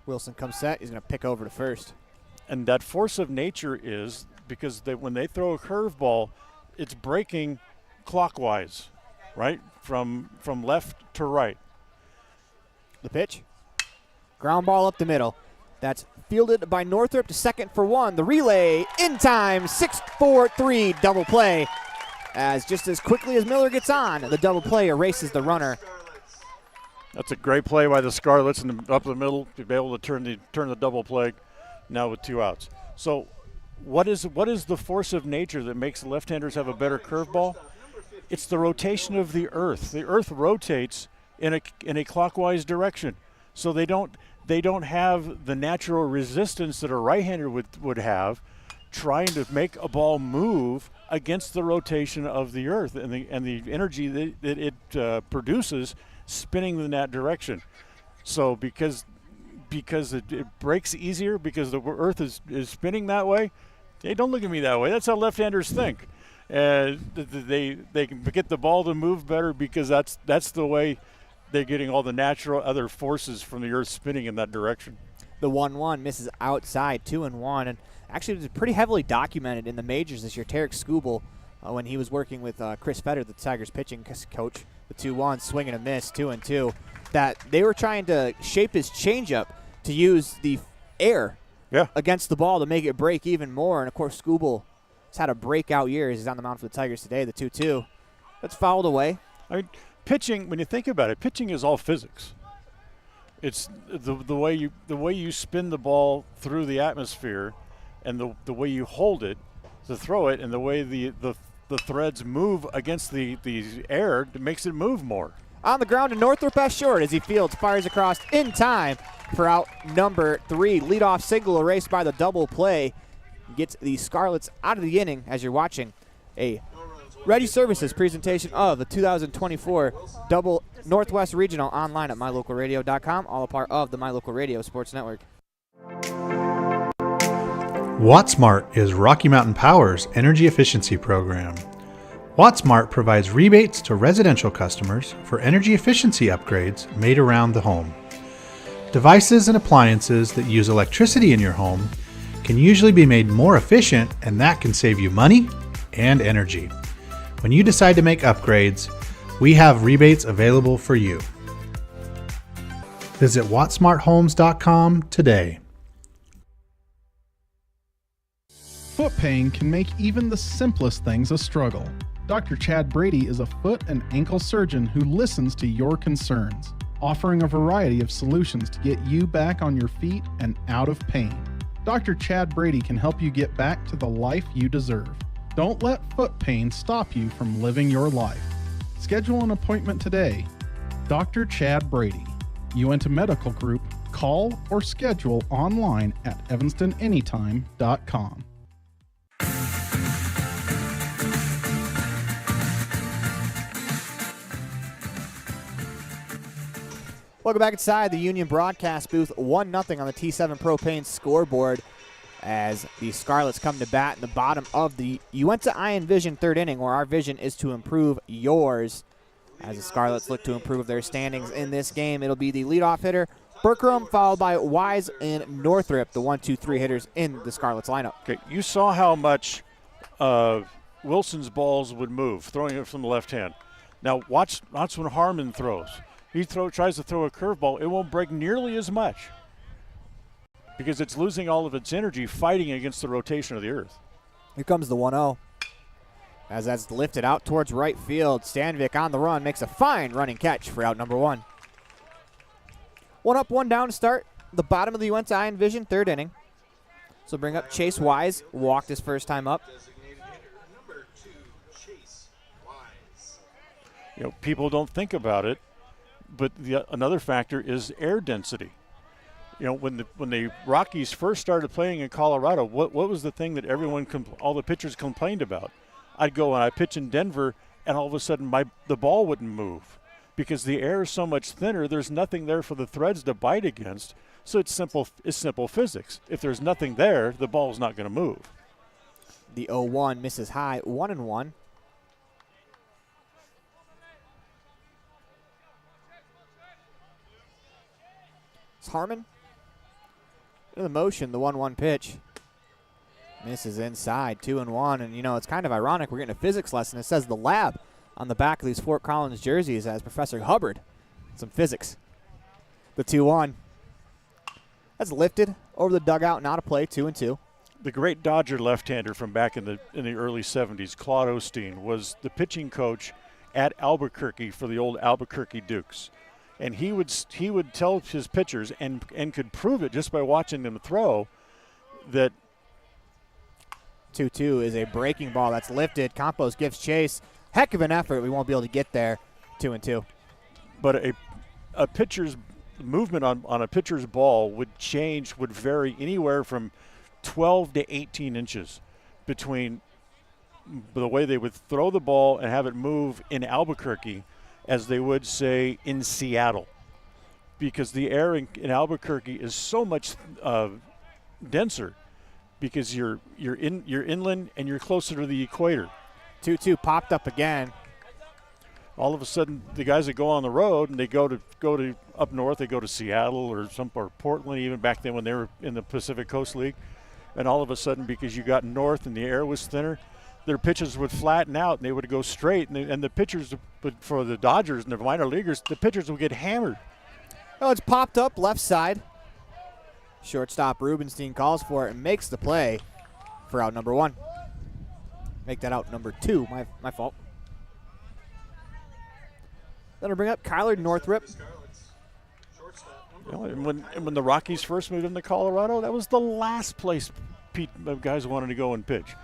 Wilson comes set. He's going to pick over to first. And that force of nature is because when they throw a curveball, it's breaking clockwise, right? From left to right. The pitch. Ground ball up the middle. That's fielded by Northrop to second for one. The relay in time. 6-4-3 double play. As just as quickly as Miller gets on, the double play erases the runner. That's a great play by the Scarlets up the middle to be able to turn the double play now with 2 outs. So what is the force of nature that makes left-handers have a better curveball? It's the rotation of the earth. The earth rotates in a clockwise direction. So they don't have the natural resistance that a right-hander would have trying to make a ball move against the rotation of the earth and the energy that it produces spinning in that direction. So because it breaks easier because the earth is spinning that way, hey, don't look at me that way. That's how left-handers think. They can get the ball to move better because that's the way they're getting all the natural other forces from the earth spinning in that direction. The 1-1 misses outside, 2-1, and actually it was pretty heavily documented in the majors this year. Tarek Skubal, when he was working with Chris Fetter, the Tigers pitching coach, the 2-1 swing and a miss, 2-2, that they were trying to shape his changeup to use the air against the ball to make it break even more. And of course, Skubal has had a breakout year. He's on the mound for the Tigers today. The 2-2, that's fouled away. I mean, pitching, when you think about it, pitching is all physics. It's the way you spin the ball through the atmosphere, and the way you hold it to throw it, and the way the threads move against the air makes it move more. On the ground, and Northrop as short as he fields, fires across in time for out number 3. Leadoff single erased by the double play. Gets the Scarlets out of the inning as you're watching a Ready Services presentation of the 2024 Double Northwest Regional online at mylocalradio.com, all a part of the My Local Radio Sports Network. WattSmart is Rocky Mountain Power's energy efficiency program. WattSmart provides rebates to residential customers for energy efficiency upgrades made around the home. Devices and appliances that use electricity in your home can usually be made more efficient, and that can save you money and energy. When you decide to make upgrades, we have rebates available for you. Visit wattsmarthomes.com today. Foot pain can make even the simplest things a struggle. Dr. Chad Brady is a foot and ankle surgeon who listens to your concerns, offering a variety of solutions to get you back on your feet and out of pain. Dr. Chad Brady can help you get back to the life you deserve. Don't let foot pain stop you from living your life. Schedule an appointment today. Dr. Chad Brady, Uinta Medical Group. Call or schedule online at evanstonanytime.com. Welcome back inside the Union broadcast booth. 1-0 on the T7 Propane scoreboard as the Scarlets come to bat in the bottom of the Uinta Iron Vision third inning, where our vision is to improve yours. As the Scarlets look to improve their standings in this game, it'll be the leadoff hitter, Berkram, followed by Wise and Northrop, the 1-2-3 hitters in the Scarlets lineup. Okay, you saw how much Wilson's balls would move, throwing it from the left hand. Now watch when Harmon throws. He tries to throw a curveball, it won't break nearly as much because it's losing all of its energy fighting against the rotation of the earth. Here comes the 1-0. As that's lifted out towards right field, Stanvik on the run makes a fine running catch for out number 1. 1 up, 1 down to start the bottom of the Uinta Iron Vision third inning. So bring up Chase Wise, walked his first time up. You know, people don't think about it, but another factor is air density. You know, when the Rockies first started playing in Colorado, what was the thing that all the pitchers complained about? I'd go and I pitch in Denver, and all of a sudden the ball wouldn't move because the air is so much thinner. There's nothing there for the threads to bite against. So it's simple physics. If there's nothing there, the ball's not going to move. The 0-1 misses high, 1-1. It's Harmon. In the motion, the 1-1 pitch. Misses inside, 2-1. And, it's kind of ironic. We're getting a physics lesson. It says the lab on the back of these Fort Collins jerseys as Professor Hubbard. Some physics. The 2-1. That's lifted over the dugout, not a play, 2-2. The great Dodger left-hander from back in the early 70s, Claude Osteen, was the pitching coach at Albuquerque for the old Albuquerque Dukes. And he would tell his pitchers, and could prove it just by watching them throw, that 2-2 is a breaking ball that's lifted. Campos gives chase. Heck of an effort. We won't be able to get there. 2-2. But a pitcher's movement on a pitcher's ball would vary anywhere from 12 to 18 inches between the way they would throw the ball and have it move in Albuquerque as they would, say, in Seattle, because the air in Albuquerque is so much denser because you're inland and you're closer to the equator. 2-2 popped up again. All of a sudden, the guys that go on the road and they go to up north, they go to Seattle or Portland, even back then when they were in the Pacific Coast League, and all of a sudden, because you got north and the air was thinner, their pitches would flatten out and they would go straight, and the pitchers, for the Dodgers and the minor leaguers, the pitchers would get hammered. Oh, it's popped up left side. Shortstop Rubenstein calls for it and makes the play for out number 1. Make that out number 2. My fault. Then I bring up Kyler Northrup. When the Rockies first moved into Colorado, that was the last place guys wanted to go and pitch,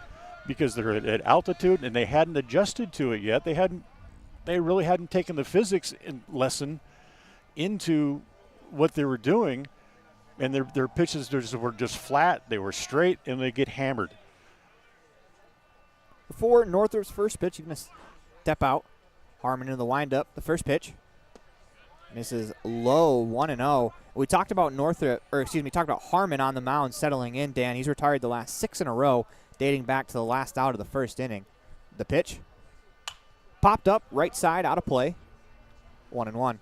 because they're at altitude and they hadn't adjusted to it yet. They really hadn't taken the physics lesson into what they were doing, and their pitches were just flat. They were straight, and they get hammered. Before Northrup's first pitch, he's going to step out. Harmon in the windup. The first pitch misses low, 1-0. We talked about Harmon on the mound settling in, Dan. He's retired the last 6 in a row, dating back to the last out of the first inning. The pitch popped up, right side, out of play, 1-1.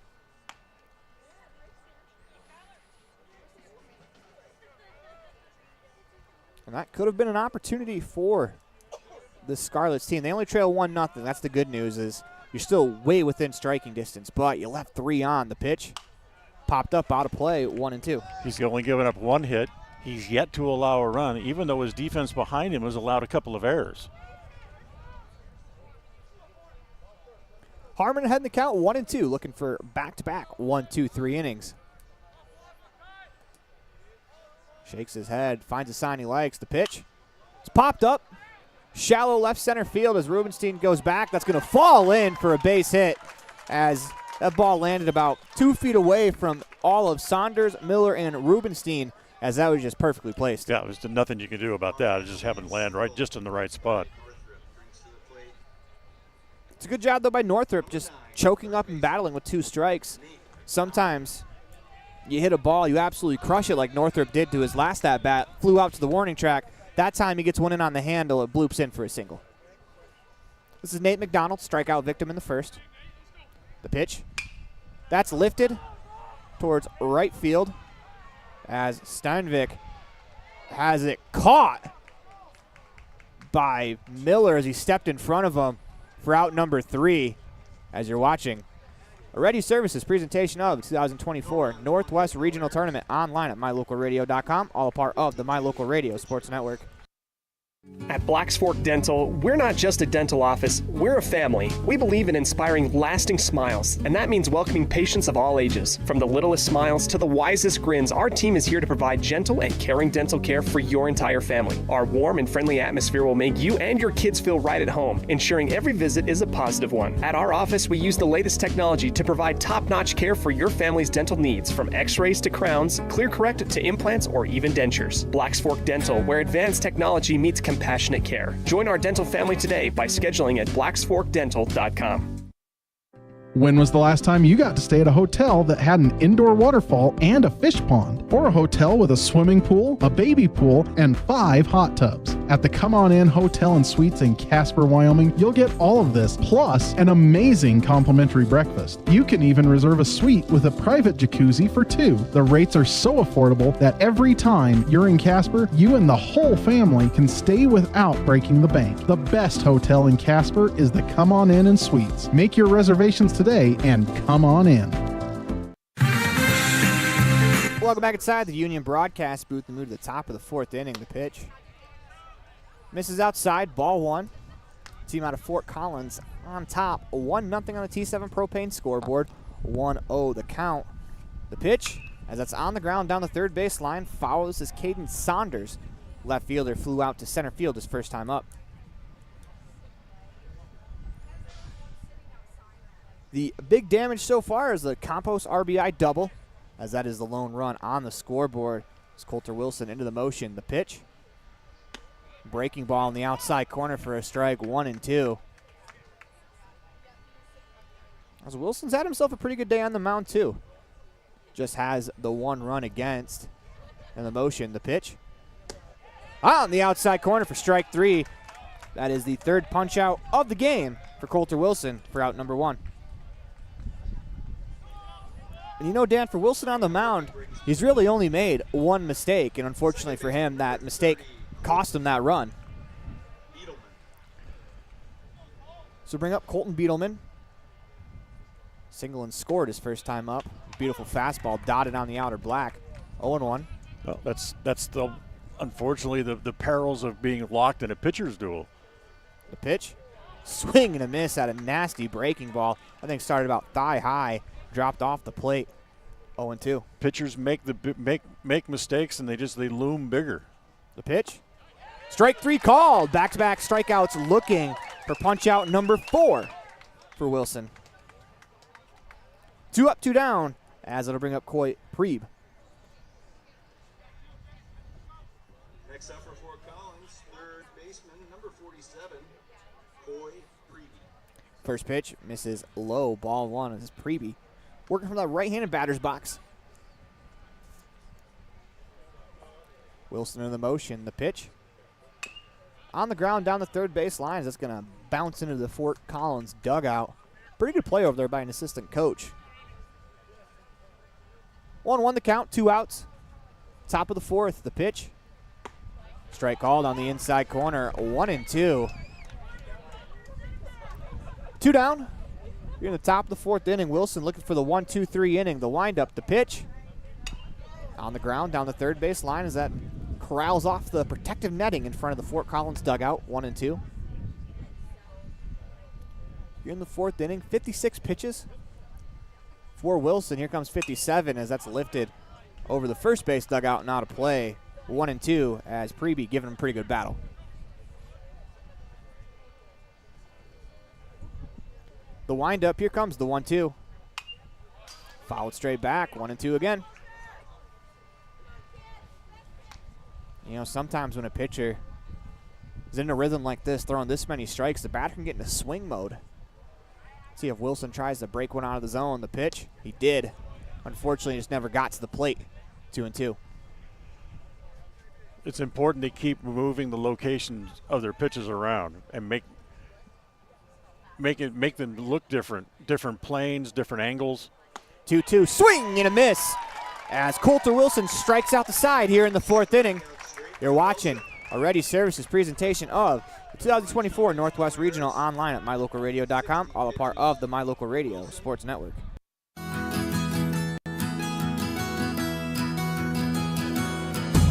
And that could have been an opportunity for the Scarlets team. They only trail 1-0. That's the good news, is you're still way within striking distance, but you left 3 on. The pitch popped up, out of play, 1-2. He's only given up 1 hit. He's yet to allow a run, even though his defense behind him has allowed a couple of errors. Harmon ahead in the count, 1-2, looking for back-to-back 1, 2, 3 innings. Shakes his head, finds a sign he likes. The pitch, it's popped up. Shallow left center field as Rubenstein goes back. That's going to fall in for a base hit as that ball landed about 2 feet away from all of Saunders, Miller, and Rubenstein, as that was just perfectly placed. Yeah, there's nothing you can do about that. It just happened to land just in the right spot. It's a good job, though, by Northrup, just choking up and battling with 2 strikes. Sometimes you hit a ball, you absolutely crush it like Northrup did to his last at-bat, flew out to the warning track. That time he gets one in on the handle. It bloops in for a single. This is Nate McDonald, strikeout victim in the first. The pitch. That's lifted towards right field as Steinvik has it caught by Miller as he stepped in front of him for out number 3. As you're watching a Ready Services presentation of 2024 Northwest Regional Tournament online at mylocalradio.com, all a part of the My Local Radio Sports Network. At Blacks Fork Dental, we're not just a dental office, we're a family. We believe in inspiring lasting smiles, and that means welcoming patients of all ages. From the littlest smiles to the wisest grins, our team is here to provide gentle and caring dental care for your entire family. Our warm and friendly atmosphere will make you and your kids feel right at home, ensuring every visit is a positive one. At our office, we use the latest technology to provide top-notch care for your family's dental needs, from x-rays to crowns, clear correct to implants, or even dentures. Blacks Fork Dental, where advanced technology meets compassionate care. Join our dental family today by scheduling at blacksforkdental.com. When was the last time you got to stay at a hotel that had an indoor waterfall and a fish pond? Or a hotel with a swimming pool, a baby pool, and 5 hot tubs? At the Come On In Hotel and Suites in Casper, Wyoming, you'll get all of this, plus an amazing complimentary breakfast. You can even reserve a suite with a private jacuzzi for 2. The rates are so affordable that every time you're in Casper, you and the whole family can stay without breaking the bank. The best hotel in Casper is the Come On In and Suites. Make your reservations today and come on in. Welcome back inside the Union broadcast booth. We move to the top of the 4th inning. The pitch misses outside, ball 1. Team out of Fort Collins on top, 1-0 on the T7 Propane scoreboard, 1-0 the count. The pitch, as that's on the ground down the third baseline, follows is Caden Saunders. Left fielder flew out to center field his first time up. The big damage so far is the Campos RBI double, as that is the lone run on the scoreboard. It's Coulter Wilson into the motion. The pitch, breaking ball in the outside corner for a strike, 1-2. As Wilson's had himself a pretty good day on the mound too. Just has the 1 run against. In the motion, the pitch, on the outside corner for strike 3. That is the 3rd punch out of the game for Coulter Wilson for out number 1. And you know, Dan, for Wilson on the mound, he's really only made 1 mistake, and unfortunately for him, that mistake cost him that run. So bring up Colton Beetleman. Single and scored his first time up. Beautiful fastball dotted on the outer black. 0-1. Well, that's unfortunately the perils of being locked in a pitcher's duel. The pitch, swing and a miss at a nasty breaking ball. I think started about thigh high. Dropped off the plate, 0-2. Pitchers make mistakes and they loom bigger. The pitch, strike 3 called. Back-to-back strikeouts looking for punch out number 4 for Wilson. 2 up, 2 down, as it'll bring up Coy Preeb. Next up for Fort Collins, 3rd baseman, number 47, Coy Preeby. First pitch misses low, ball 1. This is Preeby working from that right-handed batter's box. Wilson in the motion. The pitch on the ground down the third base line. That's going to bounce into the Fort Collins dugout. Pretty good play over there by an assistant coach. 1-1 the count, 2 outs. Top of the 4th, the pitch. Strike called on the inside corner, 1-2. 2 down. You're in the top of the 4th inning. Wilson looking for the 1-2-3 inning. The windup, the pitch. On the ground down the third base line as that corrals off the protective netting in front of the Fort Collins dugout, 1-2. You're in the 4th inning, 56 pitches for Wilson. Here comes 57 as that's lifted over the first base dugout and out of play. 1-2 as Preeby giving him a pretty good battle. The windup, here comes the 1-2. Fouled straight back, 1-2 again. You know, sometimes when a pitcher is in a rhythm like this, throwing this many strikes, the batter can get into swing mode. See if Wilson tries to break one out of the zone. The pitch, he did. Unfortunately, just never got to the plate. 2-2. It's important to keep moving the locations of their pitches around and make them look different planes, different angles. 2-2, swing and a miss as Coulter Wilson strikes out the side here in the 4th inning. You're watching a Ready Services presentation of the 2024 Northwest Regional online at mylocalradio.com, all a part of the My Local Radio Sports Network.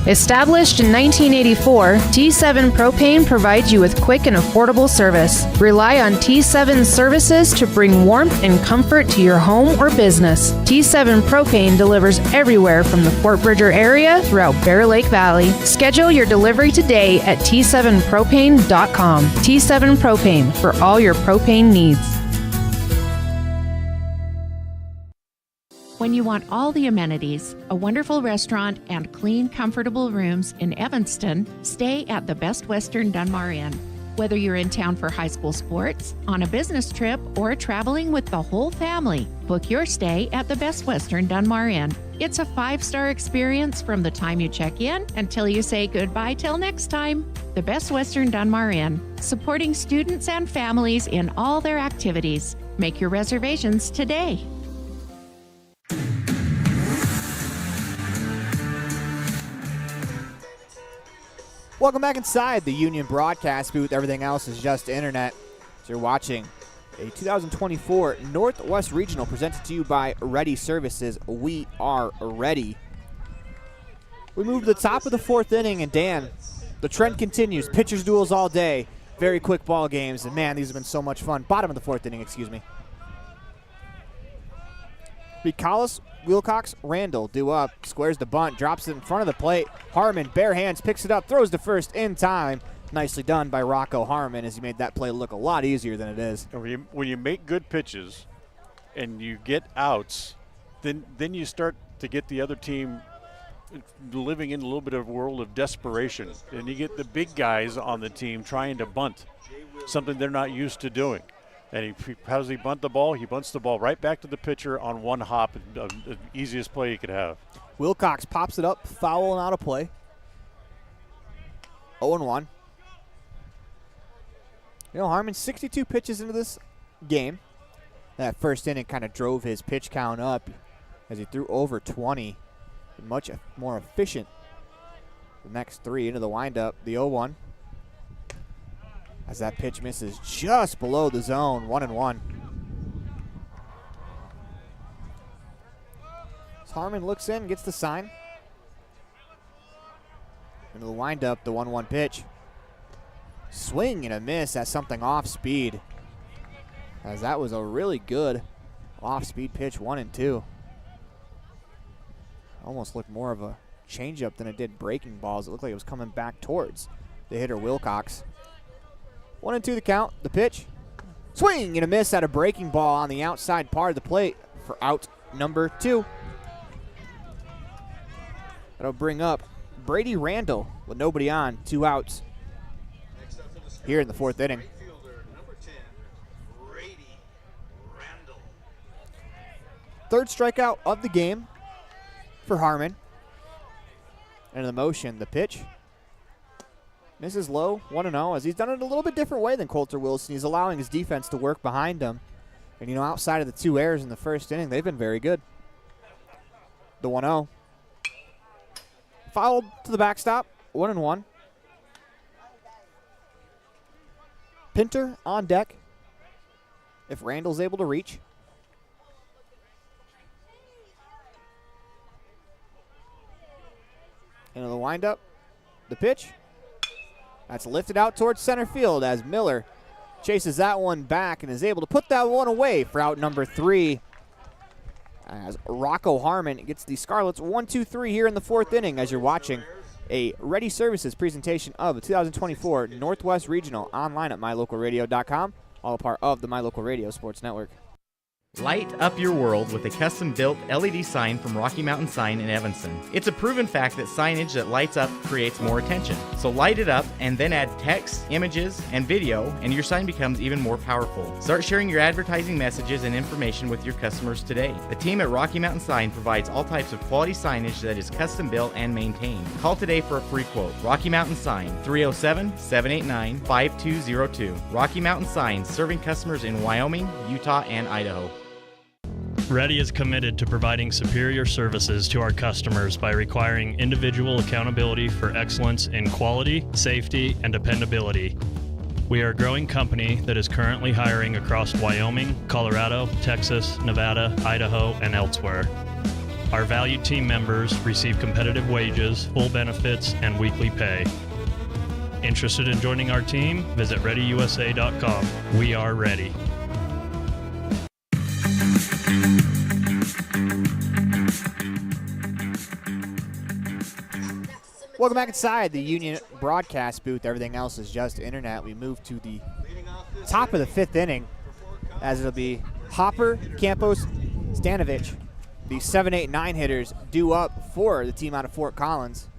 Established in 1984, T7 Propane provides you with quick and affordable service. Rely on T7's services to bring warmth and comfort to your home or business. T7 Propane delivers everywhere from the Fort Bridger area throughout Bear Lake Valley. Schedule your delivery today at T7propane.com. T7 Propane, for all your propane needs. When you want all the amenities, a wonderful restaurant, and clean, comfortable rooms in Evanston, stay at the Best Western Dunmar Inn. Whether you're in town for high school sports, on a business trip, or traveling with the whole family, book your stay at the Best Western Dunmar Inn. It's a 5-star experience from the time you check in until you say goodbye till next time. The Best Western Dunmar Inn, supporting students and families in all their activities. Make your reservations today. Welcome back inside the Union broadcast booth. Everything else is just internet. So you're watching a 2024 Northwest Regional presented to you by Ready Services. We are ready. We move to the top of the 4th inning, and Dan, the trend continues. Pitchers duels all day. Very quick ball games, and man, these have been so much fun. Bottom of the 4th inning, excuse me. Collis, Wilcox, Randall due up, squares the bunt, drops it in front of the plate. Harmon, bare hands, picks it up, throws to first in time. Nicely done by Rocco Harmon as he made that play look a lot easier than it is. When you make good pitches and you get outs, then you start to get the other team living in a little bit of a world of desperation. And you get the big guys on the team trying to bunt, something they're not used to doing. And how does he bunt the ball? He bunts the ball right back to the pitcher on one hop, the easiest play he could have. Wilcox pops it up, foul and out of play. 0-1. You know, Harmon, 62 pitches into this game. That first inning kind of drove his pitch count up as he threw over 20. Much more efficient. The next 3 into the windup, the 0-1. As that pitch misses just below the zone, 1-1. As Harmon looks in, gets the sign. Into the windup, the 1-1 pitch. Swing and a miss at something off speed. As that was a really good off speed pitch, 1-2. Almost looked more of a changeup than it did breaking balls. It looked like it was coming back towards the hitter Wilcox. 1-2 the count, the pitch. Swing and a miss at a breaking ball on the outside part of the plate for out number 2. That'll bring up Brady Randall with nobody on, 2 outs here in the 4th inning. Third strikeout of the game for Harmon. And the motion, the pitch. Misses low, 1-0, as he's done it a little bit different way than Coulter Wilson. He's allowing his defense to work behind him. And, you know, outside of the 2 errors in the first inning, they've been very good. The 1-0. Fouled to the backstop, 1-1. Pinter on deck if Randall's able to reach. Into the windup, the pitch. That's lifted out towards center field as Miller chases that one back and is able to put that one away for out number 3. As Rocco Harmon gets the Scarlets 1-2-3 here in the 4th inning as you're watching a Ready Services presentation of the 2024 Northwest Regional online at mylocalradio.com, all a part of the My Local Radio Sports Network. Light up your world with a custom-built LED sign from Rocky Mountain Sign in Evanston. It's a proven fact that signage that lights up creates more attention. So light it up and then add text, images, and video, and your sign becomes even more powerful. Start sharing your advertising messages and information with your customers today. The team at Rocky Mountain Sign provides all types of quality signage that is custom-built and maintained. Call today for a free quote. Rocky Mountain Sign, 307-789-5202. Rocky Mountain Sign, serving customers in Wyoming, Utah, and Idaho. Ready is committed to providing superior services to our customers by requiring individual accountability for excellence in quality, safety, and dependability. We are a growing company that is currently hiring across Wyoming, Colorado, Texas, Nevada, Idaho, and elsewhere. Our valued team members receive competitive wages, full benefits, and weekly pay. Interested in joining our team? Visit ReadyUSA.com. We are ready. Welcome back inside the Union broadcast booth. Everything else is just internet. We move to the top of the 5th inning as it'll be Hopper, Campos, Stanovich the 7, 8, 9 hitters due up for the team out of Fort Collins.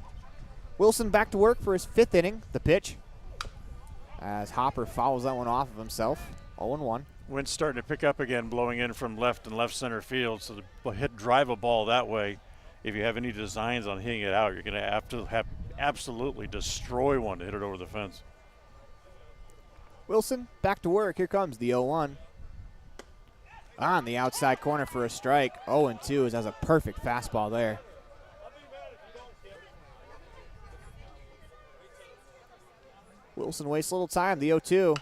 Wilson back to work for his 5th inning. The pitch as Hopper fouls that one off of himself. 0-1. Wind's starting to pick up again, blowing in from left and left center field. So to drive a ball that way, if you have any designs on hitting it out, you're going to have absolutely destroy one to hit it over the fence. Wilson back to work. Here comes the 0-1. On the outside corner for a strike. 0-2 as has a perfect fastball there. Wilson wastes a little time. The 0-2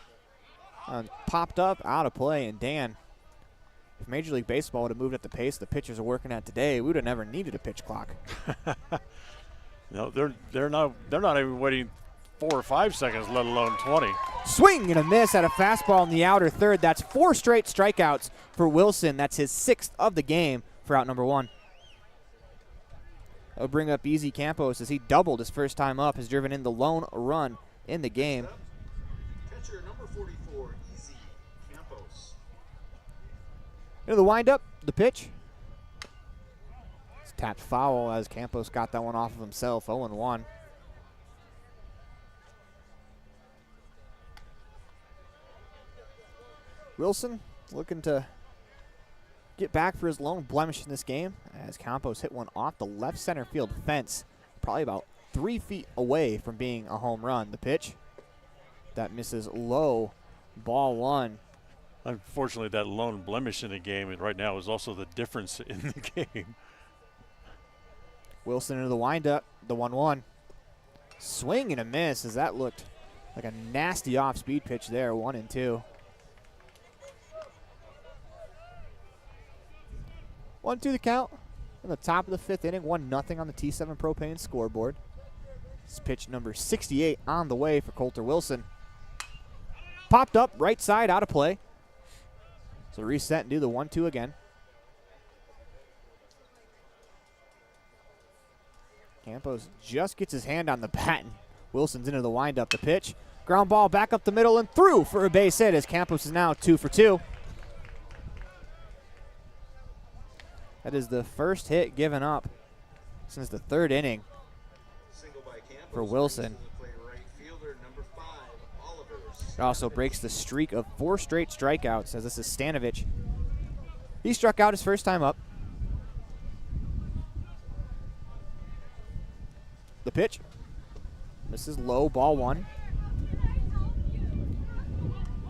popped up, out of play, and Dan, if Major League Baseball would have moved at the pace the pitchers are working at today, we would have never needed a pitch clock. No, they're not even waiting 4 or 5 seconds, let alone 20. Swing and a miss at a fastball in the outer third. That's 4 straight strikeouts for Wilson. That's his 6th of the game for out number 1. That'll bring up Easy Campos as he doubled his first time up, has driven in the lone run in the game. Catcher number 44, Easy Campos. Into the windup, the pitch. It's tapped foul as Campos got that one off of himself. 0-1. Wilson looking to get back for his lone blemish in this game as Campos hit one off the left center field fence, probably about 3 feet away from being a home run. The pitch that misses low, ball 1. Unfortunately, that lone blemish in the game right now is also the difference in the game. Wilson into the windup, the 1-1. Swing and a miss as that looked like a nasty off-speed pitch there, 1-2. 1-2 the count in the top of the 5th inning, 1-0 on the T7 Propane scoreboard. This is pitch number 68 on the way for Colter Wilson. Popped up, right side, out of play. So reset and do the 1-2 again. Campos just gets his hand on the bat. Wilson's into the windup. The pitch, ground ball back up the middle and through for a base hit as Campos is now 2 for 2. That is the first hit given up since the 3rd inning for Wilson. It also breaks the streak of 4 straight strikeouts as this is Stanovich. He struck out his first time up. The pitch. This is low, ball 1.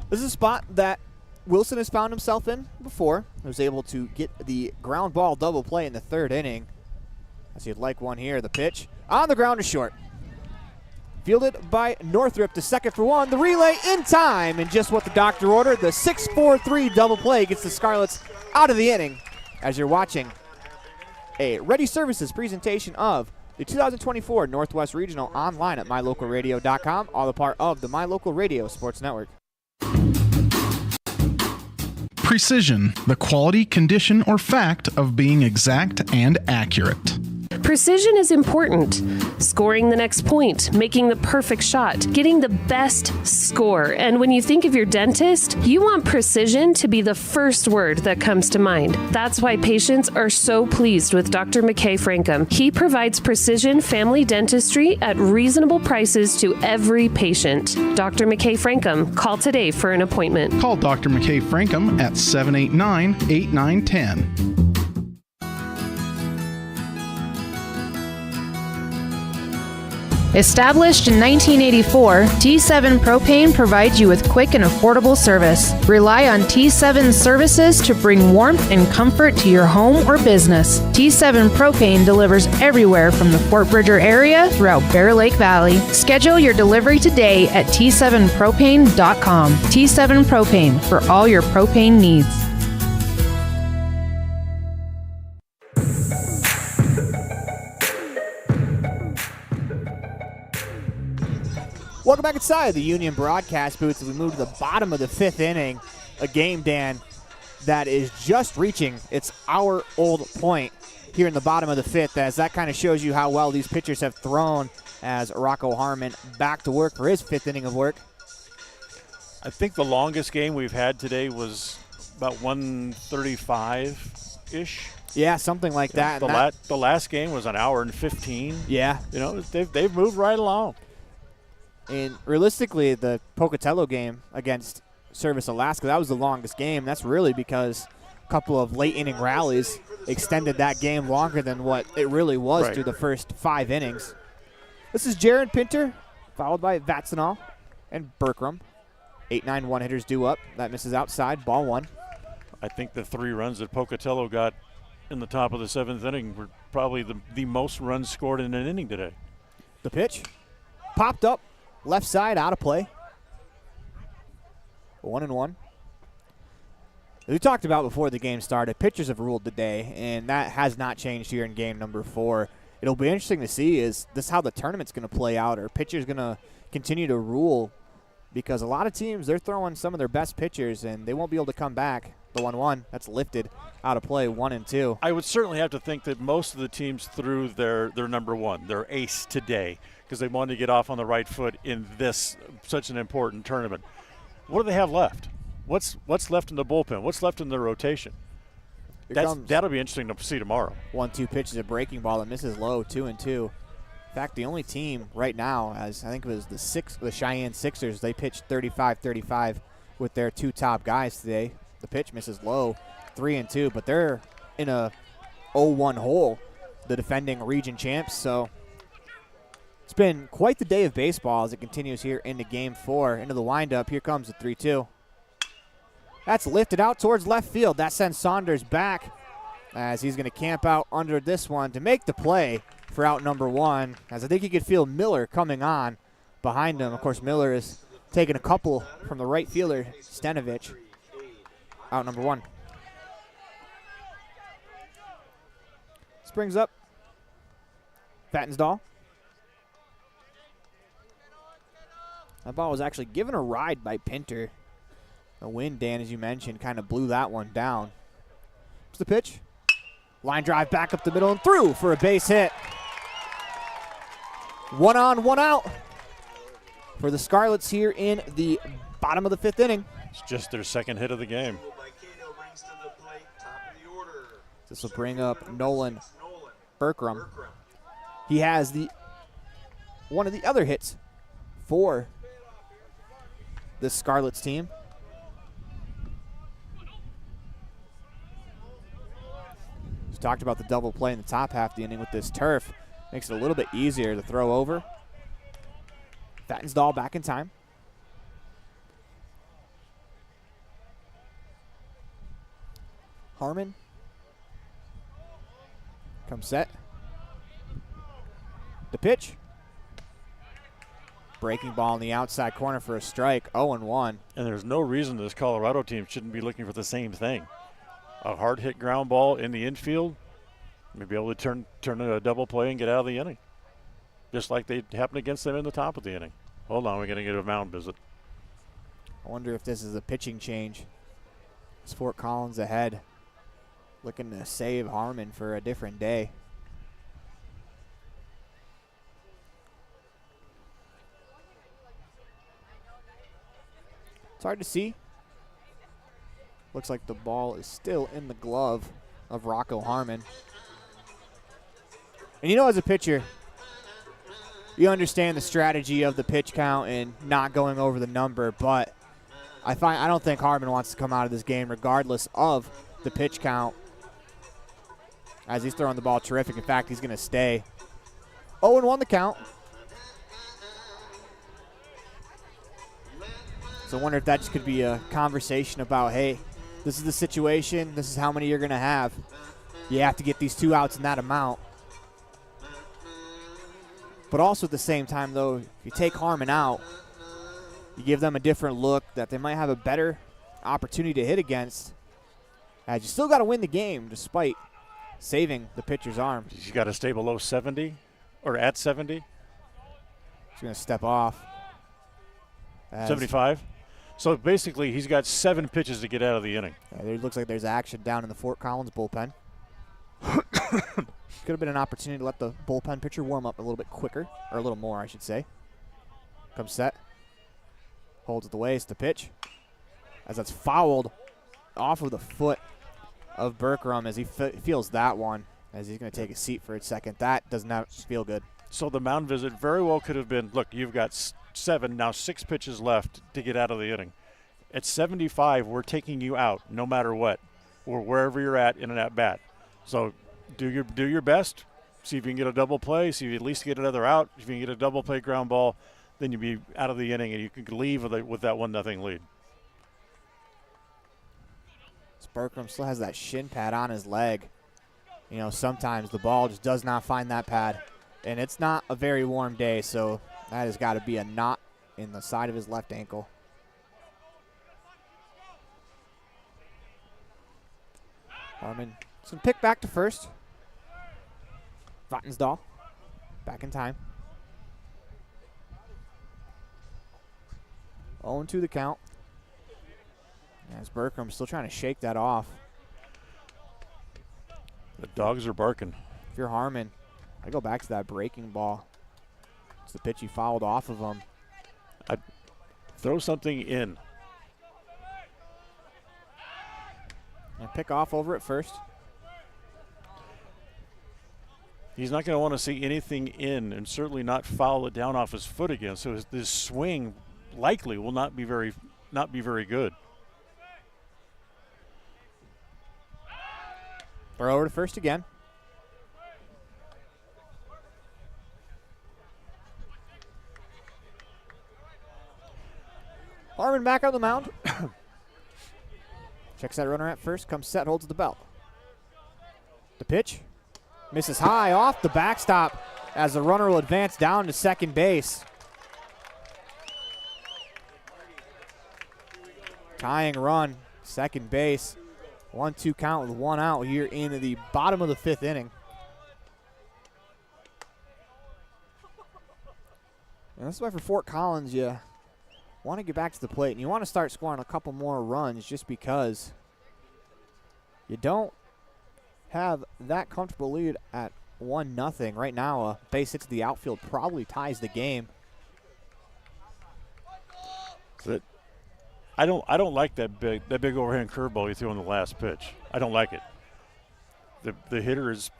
This is a spot that Wilson has found himself in before. He was able to get the ground ball double play in the 3rd inning. As he'd like one here. The pitch on the ground to short. Fielded by Northrup to second for 1. The relay in time, and just what the doctor ordered. The 6-4-3 double play gets the Scarlets out of the inning. As you're watching a Ready Services presentation of the 2024 Northwest Regional online at mylocalradio.com, all a part of the My Local Radio Sports Network. Precision, the quality, condition, or fact of being exact and accurate. Precision is important. Scoring the next point, making the perfect shot, getting the best score. And when you think of your dentist, you want precision to be the first word that comes to mind. That's why patients are so pleased with Dr. McKay Frankum. He provides precision family dentistry at reasonable prices to every patient. Dr. McKay Frankum, call today for an appointment. Call Dr. McKay Frankum at 789-8910. Established in 1984, T7 Propane provides you with quick and affordable service. Rely on T7 services to bring warmth and comfort to your home or business. T7 Propane delivers everywhere from the Fort Bridger area throughout Bear Lake Valley. Schedule your delivery today at T7Propane.com. T7 Propane for all your propane needs. Welcome back inside the Union broadcast booth as we move to the bottom of the 5th inning. A game, Dan, that is just reaching its hour-old point here in the bottom of the 5th, as that kind of shows you how well these pitchers have thrown as Rocco Harmon back to work for his 5th inning of work. I think the longest game we've had today was about 135-ish. Yeah, something like that. The last game was an hour and 15. Yeah. They've moved right along. And realistically, the Pocatello game against Service Alaska, that was the longest game. That's really because a couple of late inning rallies extended that game longer than what it really was through the first 5 innings. This is Jared Pinter, followed by Vatsanol and Berkram. 8-9 one-hitters due up. That misses outside. Ball 1. I think the 3 runs that Pocatello got in the top of the 7th inning were probably the most runs scored in an inning today. The pitch popped up, left side, out of play. 1-1. As we talked about before the game started, pitchers have ruled the day, and that has not changed here in game number 4. It'll be interesting to see, is this how the tournament's going to play out? Are pitchers going to continue to rule? Because a lot of teams, they're throwing some of their best pitchers, and they won't be able to come back. The 1-1, that's lifted out of play, 1-2. I would certainly have to think that most of the teams threw their number 1, their ace today, because they wanted to get off on the right foot in this such an important tournament. What do they have left? What's left in the bullpen? What's left in the rotation? That'll be interesting to see tomorrow. 1-2 pitch is a breaking ball that misses low, 2-2. In fact, the only team right now, as I think it was the Cheyenne Sixers, they pitched 35-35 with their 2 top guys today. The pitch misses low, 3-2, but they're in a 0-1 hole, the defending region champs. So it's been quite the day of baseball as it continues here into game 4. Into the windup, here comes the 3-2. That's lifted out towards left field. That sends Saunders back as he's going to camp out under this one to make the play for out number 1, as I think you could feel Miller coming on behind him. Of course, Miller is taking a couple from the right fielder, Stenovich. Out number 1. This brings up Vatnsdahl. That ball was actually given a ride by Pinter. The wind, Dan, as you mentioned, kind of blew that one down. It's the pitch. Line drive back up the middle and through for a base hit. 1 on, 1 out for the Scarlets here in the bottom of the 5th inning. It's just their second hit of the game. This will bring up Nolan Berkram. He has one of the other hits for this Scarlets team. Just talked about the double play in the top half of the inning with this turf. Makes it a little bit easier to throw over. Vatnsdahl back in time. Harmon comes set. The pitch. Breaking ball in the outside corner for a strike, 0-1. And there's no reason this Colorado team shouldn't be looking for the same thing. A hard hit ground ball in the infield, maybe able to turn a double play and get out of the inning. Just like they happened against them in the top of the inning. Hold on, we're going to get a mound visit. I wonder if this is a pitching change. It's Fort Collins ahead, looking to save Harmon for a different day. It's hard to see. Looks like the ball is still in the glove of Rocco Harmon. And you know, as a pitcher, you understand the strategy of the pitch count and not going over the number, but I don't think Harmon wants to come out of this game regardless of the pitch count, as he's throwing the ball terrific. In fact, he's going to stay. 0-1 the count. So I wonder if that just could be a conversation about, hey, this is the situation, this is how many you're going to have. You have to get these 2 outs in that amount. But also at the same time, though, if you take Harmon out, you give them a different look that they might have a better opportunity to hit against. As you still got to win the game despite saving the pitcher's arm. He's got to stay below 70 or at 70. He's going to step off. 75. So basically, he's got 7 pitches to get out of the inning. Yeah, it looks like there's action down in the Fort Collins bullpen. Could have been an opportunity to let the bullpen pitcher warm up a little bit quicker, or a little more, I should say. Comes set. Holds at the waist. The pitch. As that's fouled off of the foot of Berkram as he feels that one, as he's going to take a seat for a second. That does not feel good. So the mound visit very well could have been, look, you've got 7, now 6 pitches left to get out of the inning. At 75, we're taking you out no matter what, or wherever you're at in an at-bat. So do your best. See if you can get a double play. See if you at least get another out. If you can get a double play ground ball, then you'll be out of the inning and you can leave with that 1-0 lead. Berkram still has that shin pad on his leg. You know, sometimes the ball just does not find that pad. And it's not a very warm day, so that has got to be a knot in the side of his left ankle. Harmon, some pick back to first. Vatnsdahl back in time. 0-2 the count. As Berkram still trying to shake that off. The dogs are barking. If you're Harmon, I go back to that breaking ball. It's the pitch he fouled off of him. I'd throw something in. And pick off over at first. He's not going to want to see anything in, and certainly not foul it down off his foot again. So this swing likely will not be very good. Throw over to first again. Harmon back on the mound. Checks that runner at first, comes set, holds the belt. The pitch. Misses high off the backstop as the runner will advance down to second base. Tying run, second base. 1-2 count with 1 out here into the bottom of the 5th inning. And that's why for Fort Collins, you want to get back to the plate and you want to start scoring a couple more runs just because you don't have that comfortable lead at 1-0. Right now, a base hit to the outfield probably ties the game. I don't like that big overhand curveball he threw on the last pitch. I don't like it. The hitter is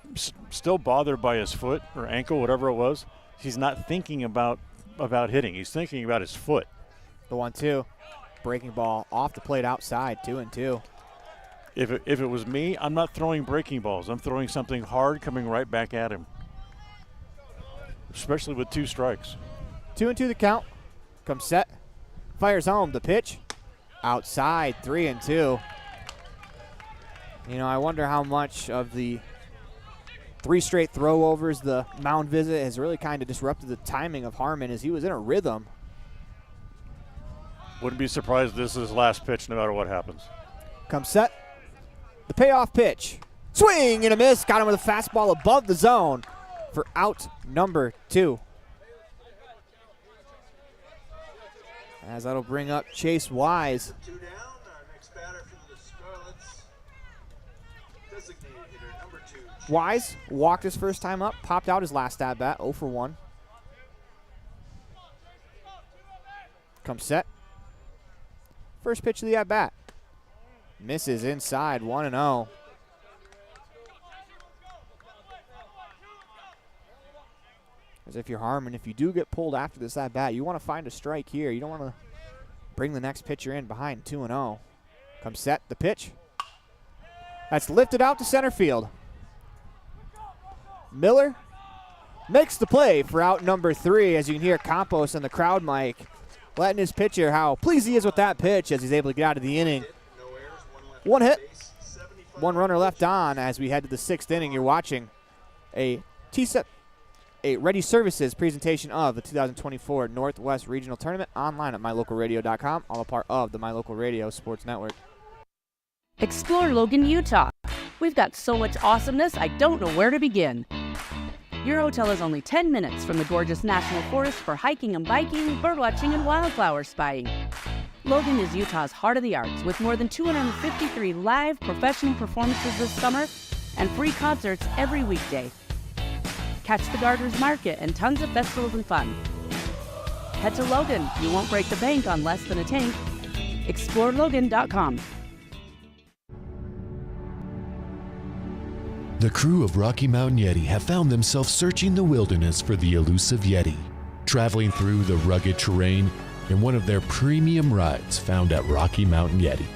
still bothered by his foot or ankle, whatever it was. He's not thinking about hitting. He's thinking about his foot. The 1-2, breaking ball off the plate outside, 2-2. If it was me, I'm not throwing breaking balls. I'm throwing something hard coming right back at him, especially with 2 strikes. 2-2 the count. Comes set, fires home. The pitch. Outside, 3-2. You know, I wonder how much of the 3 straight throwovers, the mound visit, has really kind of disrupted the timing of Harmon as he was in a rhythm. Wouldn't be surprised this is his last pitch no matter what happens. Comes set. The payoff pitch. Swing and a miss. Got him with a fastball above the zone for out number 2. As that'll bring up Chase Wise. 2 down. Our next batter from the Scarlets, designated hitter number 2. Wise walked his first time up, popped out his last at bat, 0 for 1. Comes set. First pitch of the at bat. Misses inside, 1-0. As if you're Harmon, if you do get pulled after this at bat, you want to find a strike here. You don't want to bring the next pitcher in behind 2-0. Comes set, the pitch. That's lifted out to center field. Miller makes the play for out number 3, as you can hear Campos and the crowd mic letting his pitcher how pleased he is with that pitch as he's able to get out of the inning. 1 hit, 1 runner left on as we head to the 6th inning. You're watching a Ready Services presentation of the 2024 Northwest Regional Tournament online at mylocalradio.com, all a part of the My Local Radio Sports Network. Explore Logan, Utah. We've got so much awesomeness, I don't know where to begin. Your hotel is only 10 minutes from the gorgeous National Forest for hiking and biking, birdwatching, and wildflower spying. Logan is Utah's heart of the arts with more than 253 live professional performances this summer and free concerts every weekday. Catch the Garters Market and tons of festivals and fun. Head to Logan. You won't break the bank on less than a tank. ExploreLogan.com. The crew of Rocky Mountain Yeti have found themselves searching the wilderness for the elusive Yeti, traveling through the rugged terrain in one of their premium rides found at Rocky Mountain Yeti.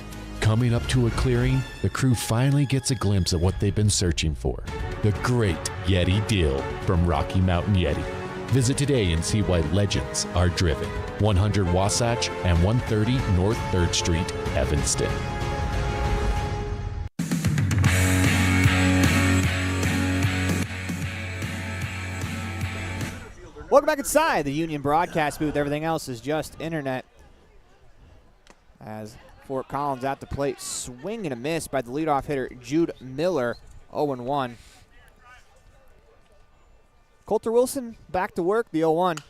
Coming up to a clearing, the crew finally gets a glimpse of what they've been searching for, the great Yeti deal from Rocky Mountain Yeti. Visit today and see why legends are driven. 100 Wasatch and 130 North 3rd Street, Evanston. Welcome back inside the Union broadcast booth. Everything else is just internet. As Fort Collins at the plate, swing and a miss by the leadoff hitter, Jude Miller, 0-1. Coulter Wilson back to work, the 0-1.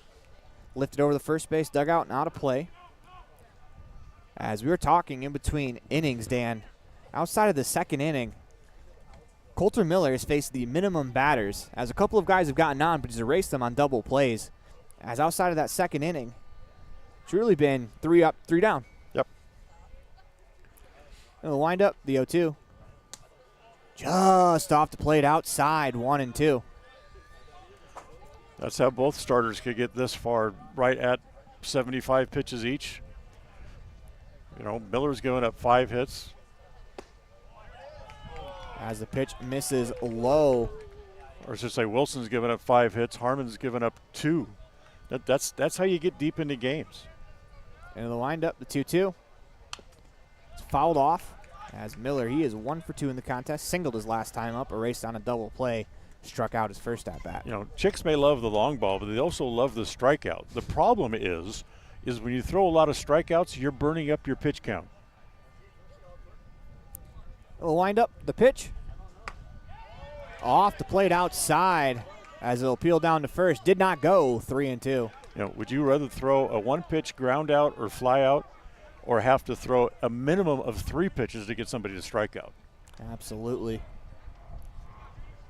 Lifted over the first base dugout and out of play. As we were talking in between innings, Dan, outside of the second inning, Coulter Miller has faced the minimum batters, as a couple of guys have gotten on, but he's erased them on double plays. As outside of that second inning, it's really been 3 up, 3 down. Yep. And the windup, the 0-2. Just off the plate outside, 1-2. That's how both starters could get this far, right at 75 pitches each. You know, Miller's giving up 5 hits. As the pitch misses low. Or I should say Wilson's given up 5 hits. Harmon's given up 2. That's how you get deep into games. Into the windup, the 2-2. It's fouled off. As Miller, he is 1 for 2 in the contest. Singled his last time up, erased on a double play. Struck out his first at bat. You know, chicks may love the long ball, but they also love the strikeout. The problem is when you throw a lot of strikeouts, you're burning up your pitch count. The windup, the pitch. Off the plate outside as it'll peel down to first. Did not go, 3-2. You know, would you rather throw a 1-pitch ground out or fly out, or have to throw a minimum of 3 pitches to get somebody to strike out? Absolutely.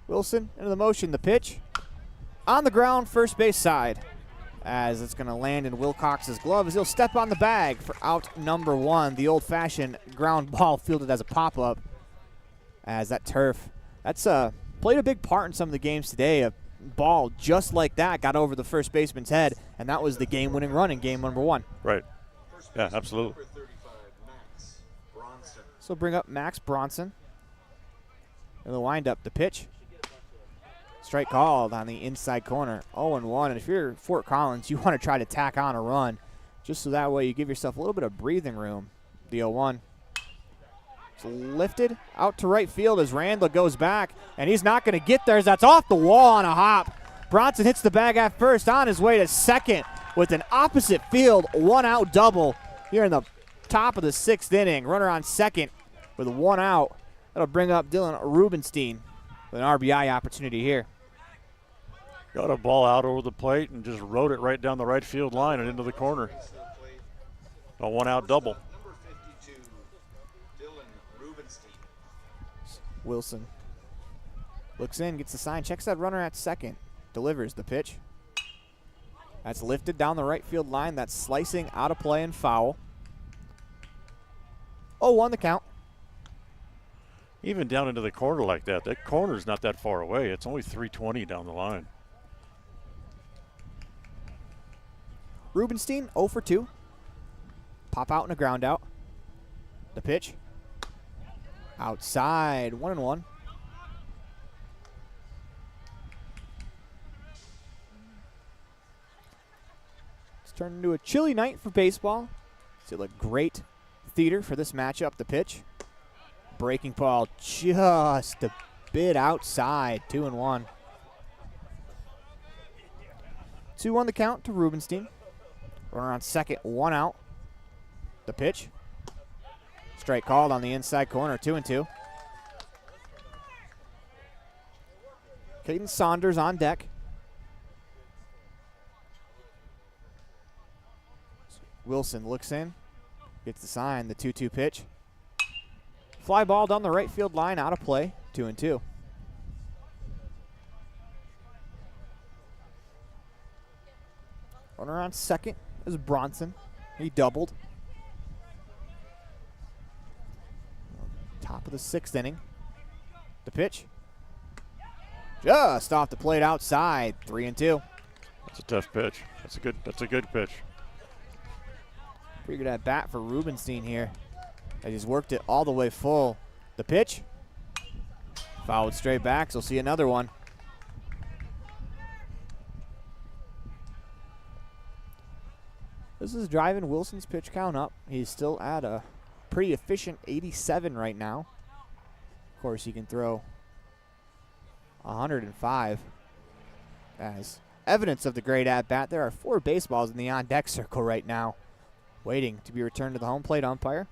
Wilson into the motion, the pitch. On the ground, first base side. As it's going to land in Wilcox's glove as he'll step on the bag for out number 1. The old-fashioned ground ball fielded as a pop-up. As that turf, that's played a big part in some of the games today. A ball just like that got over the first baseman's head, and that was the game-winning run in game number 1. Right. Yeah, absolutely. So bring up Max Bronson. And the windup, the pitch. Strike called on the inside corner, 0-1. And if you're Fort Collins, you want to try to tack on a run just so that way you give yourself a little bit of breathing room. The 0-1. It's lifted out to right field as Randall goes back, and he's not going to get there as that's off the wall on a hop. Bronson hits the bag at first, on his way to second with an opposite field 1-out double here in the top of the 6th inning. Runner on second with 1 out. That'll bring up Dylan Rubenstein with an RBI opportunity here. Got a ball out over the plate and just rode it right down the right field line and into the corner. A 1-out double. Wilson looks in, gets the sign, checks that runner at second, delivers the pitch. That's lifted down the right field line. That's slicing out of play and foul. 0-1 the count. Even down into the corner like that corner's not that far away. It's only 320 down the line. Rubenstein 0 for 2. Pop out and a ground out. The pitch. Outside, 1-1. It's turned into a chilly night for baseball. Still a great theater for this matchup. The pitch. Breaking ball just a bit outside, 2-1. 2-1 the count to Rubenstein. Runner on second, 1 out. The pitch. Strike called on the inside corner, 2-2. Caden Saunders on deck. Wilson looks in, gets the sign, the 2-2 pitch. Fly ball down the right field line, out of play, 2-2. Runner on second is Bronson. He doubled. Top of the 6th inning. The pitch. just off the plate outside. 3-2. That's a tough pitch. That's a good pitch. Pretty good at bat for Rubenstein here. He's worked it all the way full. The pitch. Fouled straight back, so we'll see another one. This is driving Wilson's pitch count up. He's still at a pretty efficient 87 right now. Of course, he can throw 105. As evidence of the great at-bat, there are 4 baseballs in the on-deck circle right now, waiting to be returned to the home plate umpire.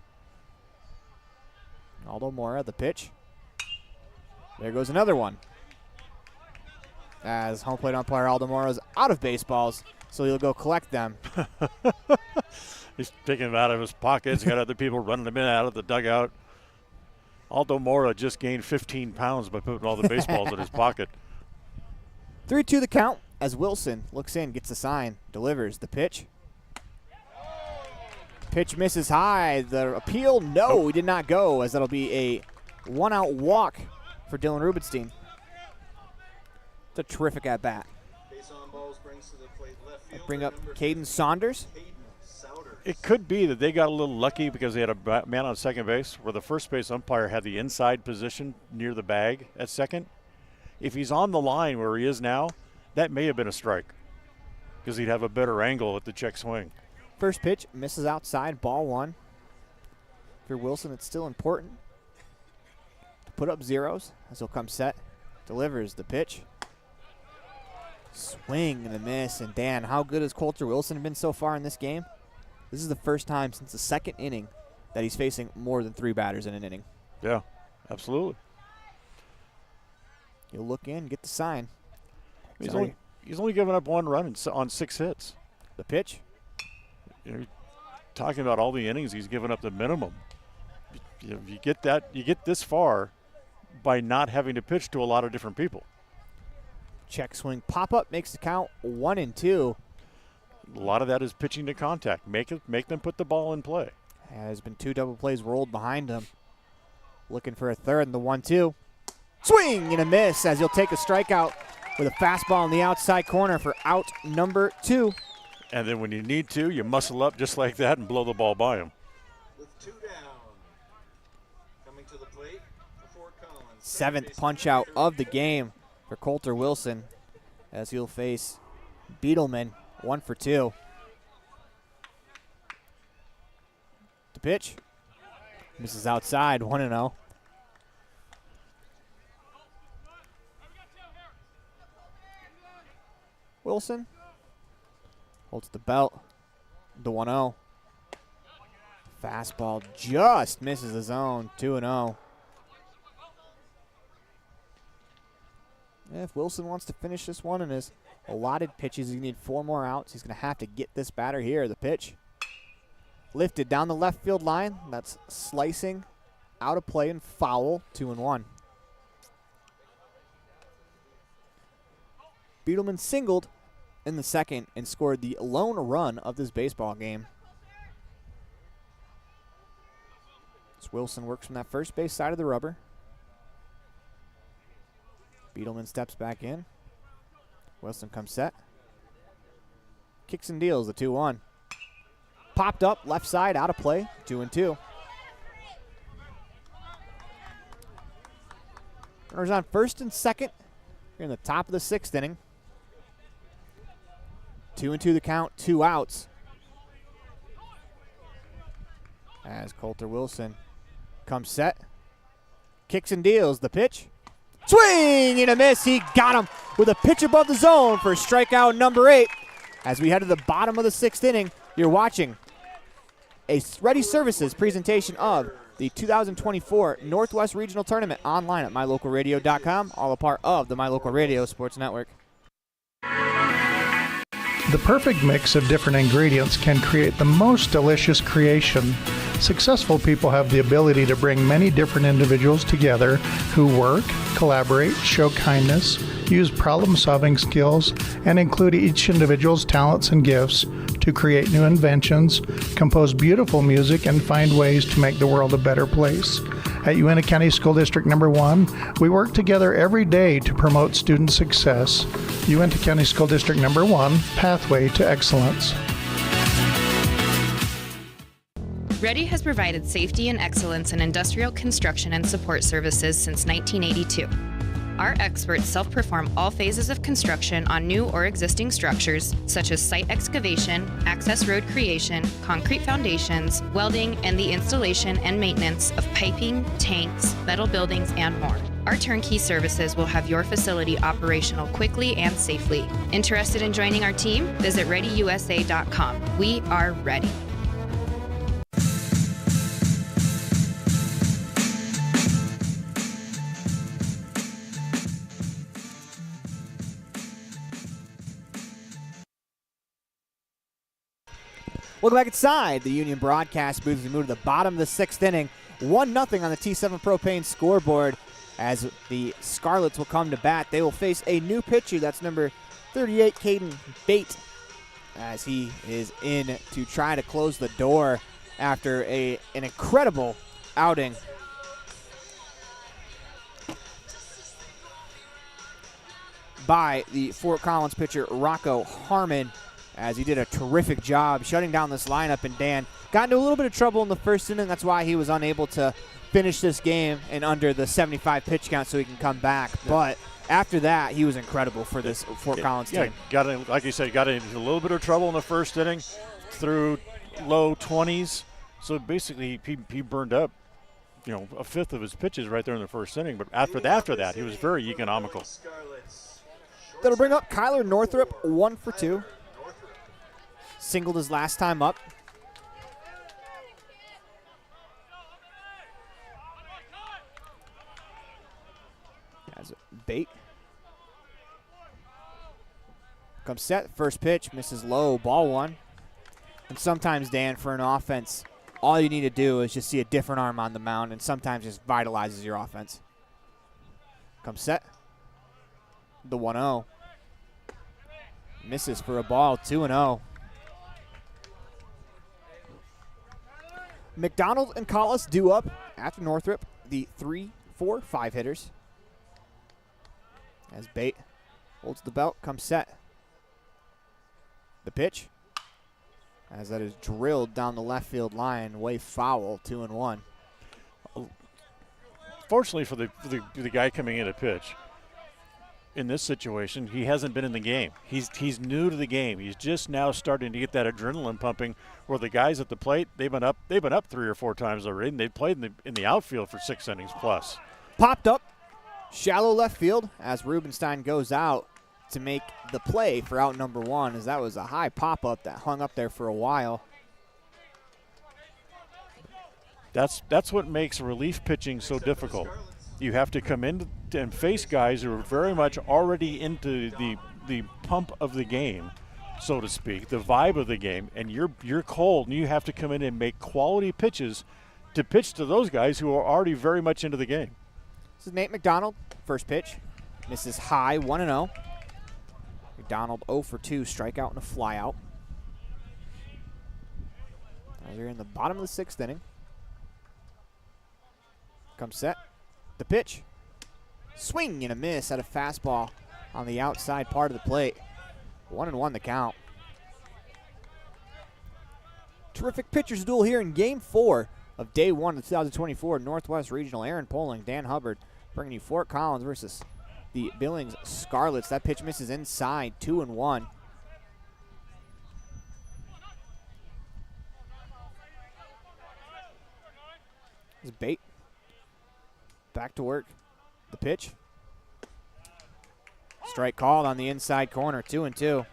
Aldo Mora, the pitch. There goes another one. As home plate umpire Aldo Mora is out of baseballs, so he'll go collect them. He's picking them out of his pockets. Got other people running them in out of the dugout. Aldo Mora just gained 15 pounds by putting all the baseballs in his pocket. 3-2 the count as Wilson looks in, gets the sign, delivers the pitch. Pitch misses high. The appeal, no, he did not go, as that'll be a one-out walk for Dylan Rubenstein. It's a terrific at-bat. Bring up Caden Saunders. It could be that they got a little lucky because they had a man on second base where the first base umpire had the inside position near the bag at second. If he's on the line where he is now, that may have been a strike because he'd have a better angle at the check swing. First pitch misses outside, ball 1. For Wilson, it's still important to put up zeros as he'll come set. Delivers the pitch. Swing and a miss. And Dan, how good has Coulter Wilson been so far in this game? This is the first time since the second inning that he's facing more than 3 batters in an inning. Yeah, absolutely. You'll look in, get the sign. He's only given up 1 run on 6 hits. The pitch. You're talking about all the innings he's given up the minimum. You get that, you get this far by not having to pitch to a lot of different people. Check swing pop-up makes the count 1-2. A lot of that is pitching to contact. Make them put the ball in play. There's been 2 double plays rolled behind him. Looking for a third in the 1-2. Swing and a miss as he'll take a strikeout with a fastball in the outside corner for out number 2. And then when you need to, you muscle up just like that and blow the ball by him. With 2 down. Coming to the plate for Fort Collins. 7th punch out of the game for Coulter Wilson as he'll face Beetleman. 1 for 2. The pitch. Misses outside, 1-0. Wilson holds the belt. The 1-0. Fastball just misses the zone. 2-0. If Wilson wants to finish this one in his allotted pitches, he need 4 more outs. He's going to have to get this batter here. The pitch lifted down the left field line. That's slicing out of play and foul. 2-1. Beetleman singled in the second and scored the lone run of this baseball game. As Wilson works from that first base side of the rubber. Beetleman steps back in. Wilson comes set. Kicks and deals the 2-1. Popped up, left side, out of play, 2-2. Runners on first and second here in the top of the 6th inning. 2-2 the count, 2 outs. As Coulter Wilson comes set. Kicks and deals the pitch. Swing and a miss. He got him with a pitch above the zone for strikeout number 8. As we head to the bottom of the 6th inning, you're watching a Ready Services presentation of the 2024 Northwest Regional Tournament online at mylocalradio.com, all a part of the My Local Radio Sports Network. The perfect mix of different ingredients can create the most delicious creation. Successful people have the ability to bring many different individuals together who work, collaborate, show kindness, use problem-solving skills, and include each individual's talents and gifts to create new inventions, compose beautiful music, and find ways to make the world a better place. At UNT County School District Number 1, we work together every day to promote student success. UNT County School District Number 1, Pathway to Excellence. Ready has provided safety and excellence in industrial construction and support services since 1982. Our experts self-perform all phases of construction on new or existing structures, such as site excavation, access road creation, concrete foundations, welding, and the installation and maintenance of piping, tanks, metal buildings, and more. Our turnkey services will have your facility operational quickly and safely. Interested in joining our team? Visit ReadyUSA.com. We are ready. Welcome back inside the Union broadcast booth as we move to the bottom of the 6th inning. 1-0 on the T7 Propane scoreboard as the Scarlets will come to bat. They will face a new pitcher. That's number 38, Caden Bate, as he is in to try to close the door after an incredible outing. By the Fort Collins pitcher, Rocco Harmon, as he did a terrific job shutting down this lineup. And Dan got into a little bit of trouble in the first inning. That's why he was unable to finish this game in under the 75 pitch count so he can come back. But after that, he was incredible for this Fort Collins team. Got in, like you said, got into a little bit of trouble in the first inning, through low 20s. So basically, he burned up, a fifth of his pitches right there in the first inning. But after that, he was very economical. That'll bring up Kyler Northrup, 1 for 2. Singled his last time up. As a Bate. Comes set, first pitch, misses low, ball 1. And sometimes, Dan, for an offense, all you need to do is just see a different arm on the mound, and sometimes just vitalizes your offense. Comes set. The 1-0. Misses for a ball, 2-0. McDonald and Collis due up after Northrup, the 3, 4, 5 hitters. As Bate holds the belt, comes set. The pitch, as that is drilled down the left field line, way foul, 2-1. Fortunately for the guy coming in to pitch, in this situation, he hasn't been in the game. He's new to the game. He's just now starting to get that adrenaline pumping. Where the guys at the plate, they've been up 3 or 4 times already, and they've played in the outfield for 6 innings plus. Popped up, shallow left field as Rubenstein goes out to make the play for out number 1, as that was a high pop up that hung up there for a while. That's what makes relief pitching so difficult. You have to come in and face guys who are very much already into the pump of the game, so to speak, the vibe of the game, and you're cold, and you have to come in and make quality pitches to pitch to those guys who are already very much into the game. This is Nate McDonald, first pitch, misses high, 1-0. McDonald 0 for 2, strikeout and a flyout. As we're in the bottom of the 6th inning. Comes set. The pitch. Swing and a miss at a fastball on the outside part of the plate. 1-1 the count. Terrific pitcher's duel here in Game 4 of Day 1 of 2024 Northwest Regional. Aaron Poling, Dan Hubbard bringing you Fort Collins versus the Billings Scarlets. That pitch misses inside, 2-1. This is Bate. Back to work. The pitch. Strike called on the inside corner, 2-2.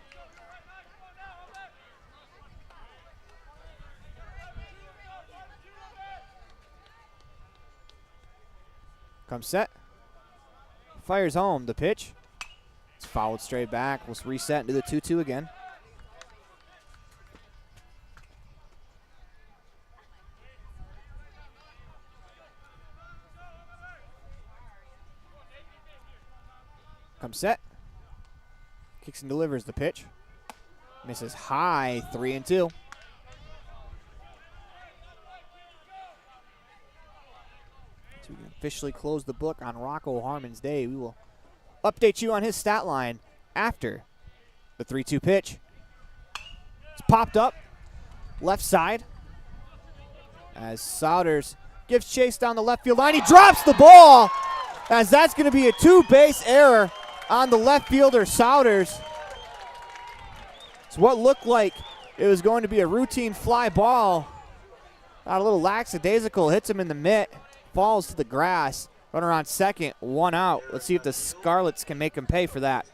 Comes set. Fires home. The pitch. It's fouled straight back. We'll reset and do the 2-2 again. Comes set. Kicks and delivers the pitch. Misses high, 3-2. So we can officially close the book on Rocco Harmon's day. We will update you on his stat line after the 3-2 pitch. It's popped up left side as Souders gives chase down the left field line. He drops the ball as that's going to be a two-base error on the left fielder, Souders. It's what looked like it was going to be a routine fly ball. Got a little lackadaisical, hits him in the mitt, falls to the grass. Runner on second, one out. Let's see if the Scarlets can make him pay for that.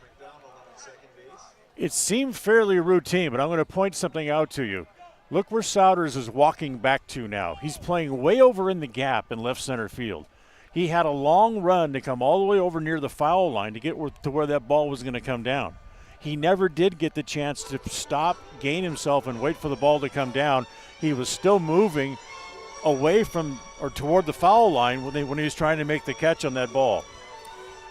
It seemed fairly routine, but I'm going to point something out to you. Look where Souders is walking back to now. He's playing way over in the gap in left center field. He had a long run to come all the way over near the foul line to get to where that ball was going to come down. He never did get the chance to stop, gain himself, and wait for the ball to come down. He was still moving away from or toward the foul line when he was trying to make the catch on that ball.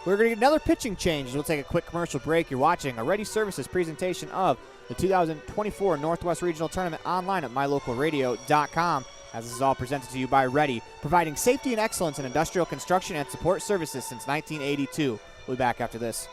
We're going to get another pitching change. We'll take a quick commercial break. You're watching a Ready Services presentation of the 2024 Northwest Regional Tournament online at mylocalradio.com. As this is all presented to you by Ready, providing safety and excellence in industrial construction and support services since 1982. We'll be back after this.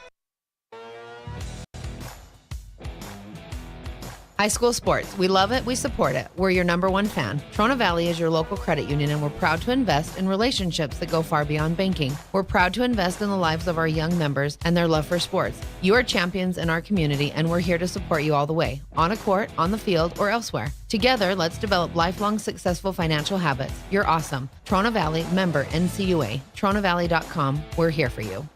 High school sports. We love it. We support it. We're your #1 fan. Trona Valley is your local credit union, and we're proud to invest in relationships that go far beyond banking. We're proud to invest in the lives of our young members and their love for sports. You are champions in our community, and we're here to support you all the way, on a court, on the field, or elsewhere. Together, let's develop lifelong successful financial habits. You're awesome. Trona Valley, member NCUA. TronaValley.com. We're here for you.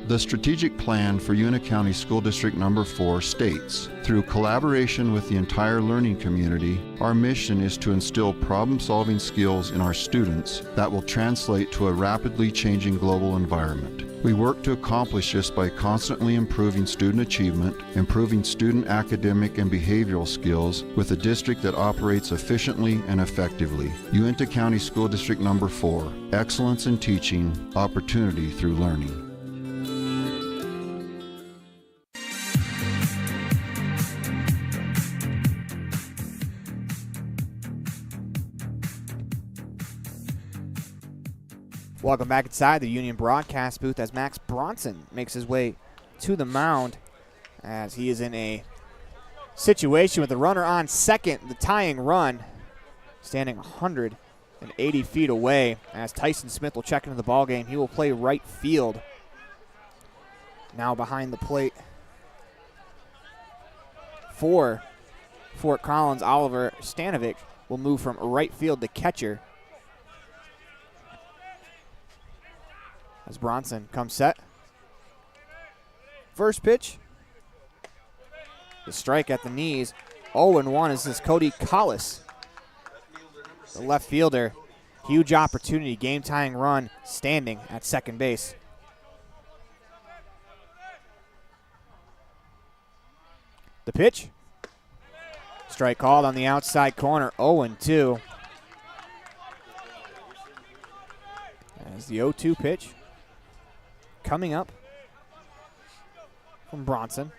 The strategic plan for Una County School District Number 4 states, through collaboration with the entire learning community, our mission is to instill problem-solving skills in our students that will translate to a rapidly changing global environment. We work to accomplish this by constantly improving student achievement, improving student academic and behavioral skills with a district that operates efficiently and effectively. Uinta County School District Number 4, excellence in teaching, opportunity through learning. Welcome back inside the Union broadcast booth as Max Bronson makes his way to the mound as he is in a situation with the runner on second, the tying run, standing 180 feet away as Tyson Smith will check into the ballgame. He will play right field. Now behind the plate for Fort Collins, Oliver Stanovic will move from right field to catcher. As Bronson comes set. First pitch. The strike at the knees. 0-1 is this Cody Collis, the left fielder. Huge opportunity, game-tying run, standing at second base. The pitch. Strike called on the outside corner, 0-2. As the 0-2 pitch. Coming up from Bronson.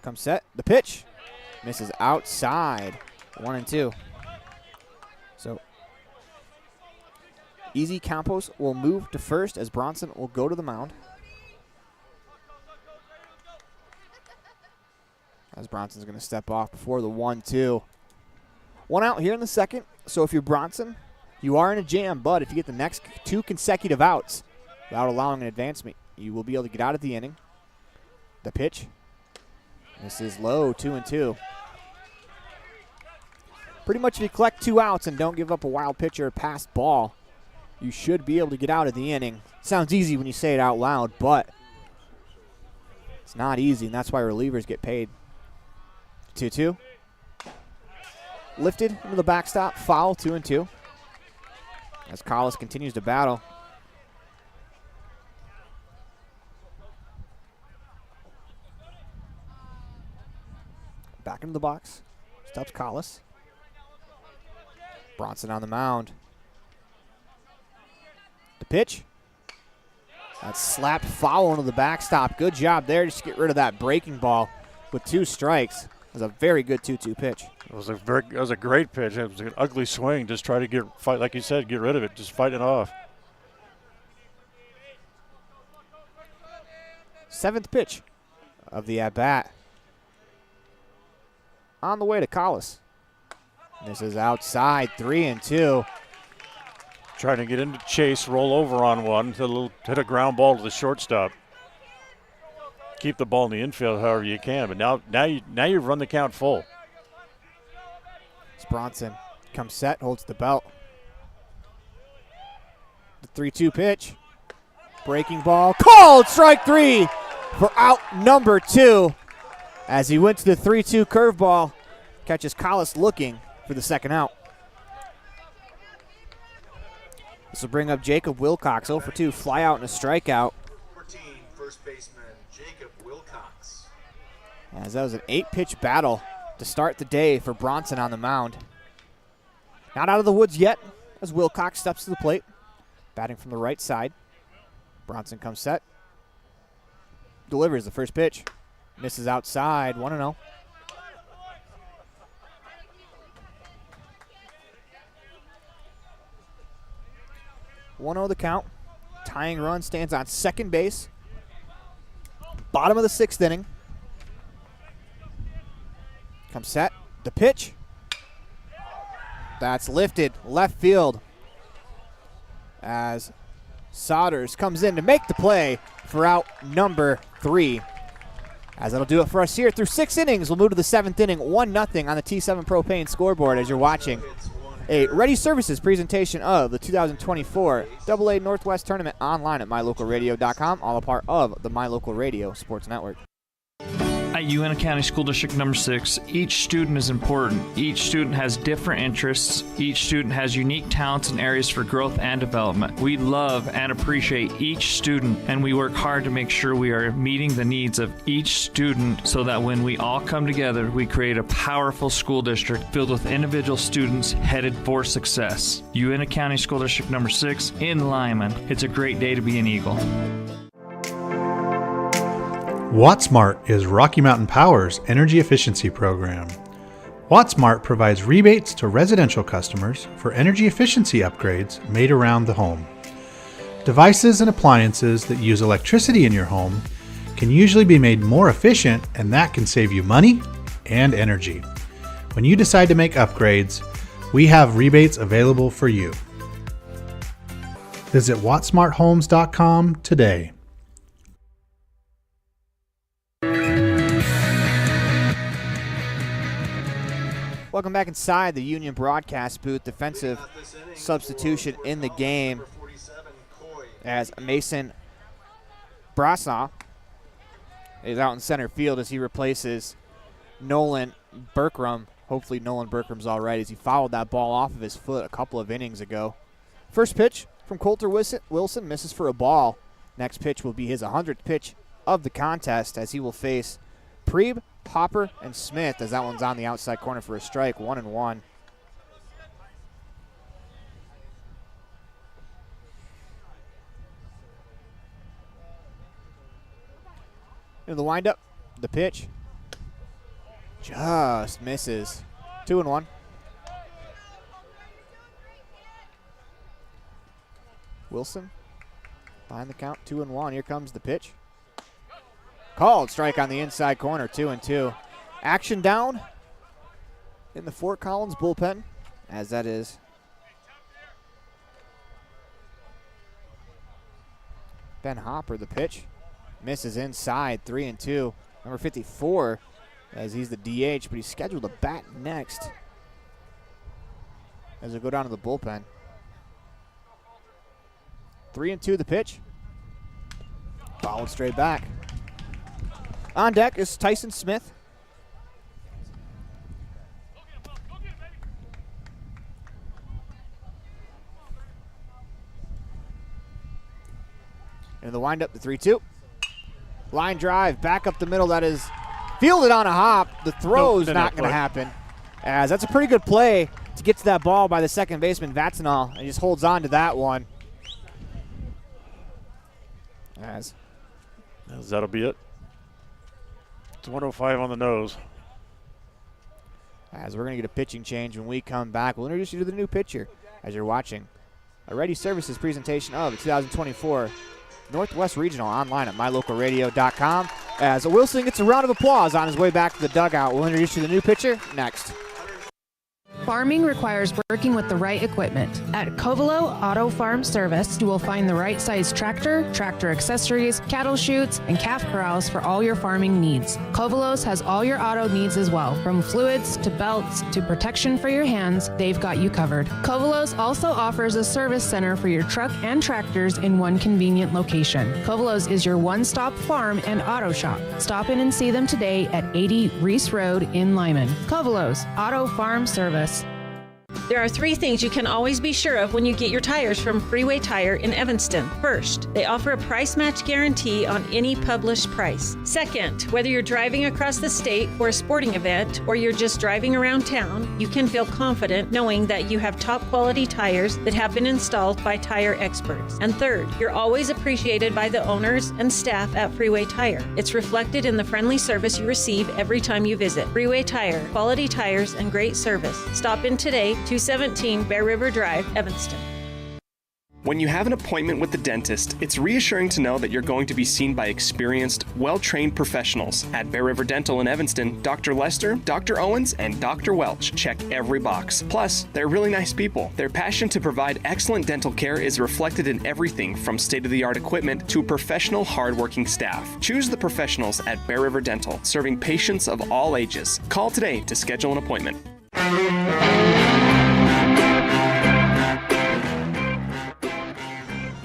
Comes set. The pitch. Misses outside. 1-2. So Easy Campos will move to first as Bronson will go to the mound. As Bronson's going to step off before the 1-2. One out here in the second. So if you're Bronson, you are in a jam, but if you get the next 2 consecutive outs without allowing an advancement, you will be able to get out of the inning. The pitch. This is low, 2-2. Pretty much if you collect 2 outs and don't give up a wild pitch or a passed ball, you should be able to get out of the inning. Sounds easy when you say it out loud, but it's not easy, and that's why relievers get paid. 2-2. Lifted into the backstop, foul, 2-2. As Collis continues to battle. Back into the box. Steps Collis. Bronson on the mound. The pitch. That's slapped foul into the backstop. Good job there just to get rid of that breaking ball with 2 strikes. It was a very good 2-2 pitch. It was a great pitch. It was an ugly swing. Just try to fight, like you said, get rid of it. Just fight it off. 7th pitch of the at-bat. On the way to Collis. This is outside, 3-2. Trying to get into chase, roll over on one, hit a ground ball to the shortstop. Keep the ball in the infield however you can, but now you've run the count full. As Bronson comes set, holds the belt. The 3-2 pitch. Breaking ball, called, strike 3 for out number 2. As he went to the 3-2 curveball, catches Collis looking for the second out. This will bring up Jacob Wilcox, 0 for 2, fly out and a strikeout. 14, first baseman Jacob Wilcox. As that was an 8-pitch battle to start the day for Bronson on the mound. Not out of the woods yet as Wilcox steps to the plate, batting from the right side. Bronson comes set, delivers the first pitch, misses outside, 1-0. The count. Tying run stands on second base. Bottom of the 6th inning. Comes set. The pitch. That's lifted left field. As Sodders comes in to make the play for out number 3. As that'll do it for us here through 6 innings. We'll move to the 7th inning, 1-0 on the T7 Propane scoreboard as you're watching a Ready Services presentation of the 2024 AA Northwest Tournament online at mylocalradio.com, all a part of the My Local Radio Sports Network. At UNT County School District number 6, each student is important. Each student has different interests. Each student has unique talents and areas for growth and development. We love and appreciate each student, and we work hard to make sure we are meeting the needs of each student so that when we all come together, we create a powerful school district filled with individual students headed for success. UNT County School District number 6 in Lyman. It's a great day to be an Eagle. WattSmart is Rocky Mountain Power's energy efficiency program. WattSmart provides rebates to residential customers for energy efficiency upgrades made around the home. Devices and appliances that use electricity in your home can usually be made more efficient, and that can save you money and energy. When you decide to make upgrades, we have rebates available for you. Visit wattsmarthomes.com today. Welcome back inside the Union broadcast booth. Defensive substitution in the game as Mason Brassaw is out in center field as he replaces Nolan Berkram. Hopefully Nolan Berkram's all right as he fouled that ball off of his foot a couple of innings ago. First pitch from Coulter Wilson misses for a ball. Next pitch will be his 100th pitch of the contest as he will face Preeb, Hopper, and Smith as that one's on the outside corner for a strike, 1-1. In the windup, the pitch just misses, 2-1. Wilson behind the count, 2-1. Here comes the pitch. Called, strike on the inside corner, 2-2. Action down in the Fort Collins bullpen, as that is Ben Hopper. The pitch misses inside, 3-2. Number 54, as he's the DH, but he's scheduled to bat next as we go down to the bullpen. 3-2 the pitch. Fouled straight back. On deck is Tyson Smith. In the windup, the 3-2. Line drive, back up the middle. That is fielded on a hop. The throw's not going to happen, as that's a pretty good play to get to that ball by the second baseman, Vatsanal, and he just holds on to that one. As that'll be it. It's 105 on the nose. as we're going to get a pitching change when we come back. We'll introduce you to the new pitcher as you're watching a Ready Services presentation of the 2024 Northwest Regional online at mylocalradio.com. As Wilson gets a round of applause on his way back to the dugout. We'll introduce you to the new pitcher next. Farming requires working with the right equipment. At Covelo Auto Farm Service, you will find the right size tractor, tractor accessories, cattle chutes, and calf corrals for all your farming needs. Covelo's has all your auto needs as well. From fluids to belts to protection for your hands, they've got you covered. Covelo's also offers a service center for your truck and tractors in one convenient location. Covelo's is your one-stop farm and auto shop. Stop in and see them today at 80 Reese Road in Lyman. Covelo's Auto Farm Service. There are 3 things you can always be sure of when you get your tires from Freeway Tire in Evanston. First, they offer a price match guarantee on any published price. Second, whether you're driving across the state for a sporting event or you're just driving around town, you can feel confident knowing that you have top quality tires that have been installed by tire experts. And third, you're always appreciated by the owners and staff at Freeway Tire. It's reflected in the friendly service you receive every time you visit. Freeway Tire, quality tires and great service. Stop in today, 217 Bear River Drive, Evanston. When you have an appointment with the dentist, it's reassuring to know that you're going to be seen by experienced, well-trained professionals. At Bear River Dental in Evanston, Dr. Lester, Dr. Owens, and Dr. Welch check every box. Plus, they're really nice people. Their passion to provide excellent dental care is reflected in everything from state-of-the-art equipment to professional, hardworking staff. Choose the professionals at Bear River Dental, serving patients of all ages. Call today to schedule an appointment.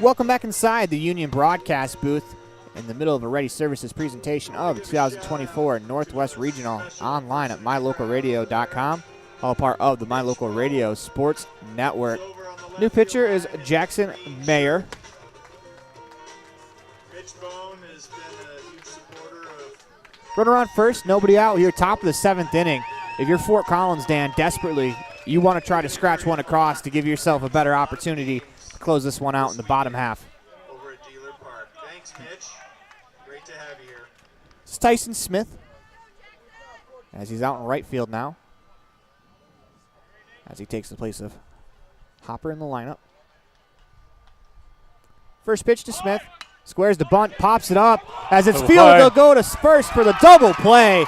Welcome back inside the Union broadcast booth in the middle of a Ready Services presentation of the 2024 Northwest Regional online at mylocalradio.com, all part of the My Local Radio Sports Network. New pitcher is Jackson Mayer. Runner on first, nobody out here, top of the 7th inning. If you're Fort Collins, Dan, desperately, you want to try to scratch one across to give yourself a better opportunity to close this one out in the bottom half. Over at Dealer Park. Thanks, Mitch. Great to have you here. It's Tyson Smith as he's out in right field now, as he takes the place of Hopper in the lineup. First pitch to Smith. Squares the bunt, pops it up. As it's fielded, they'll go to first for the double play.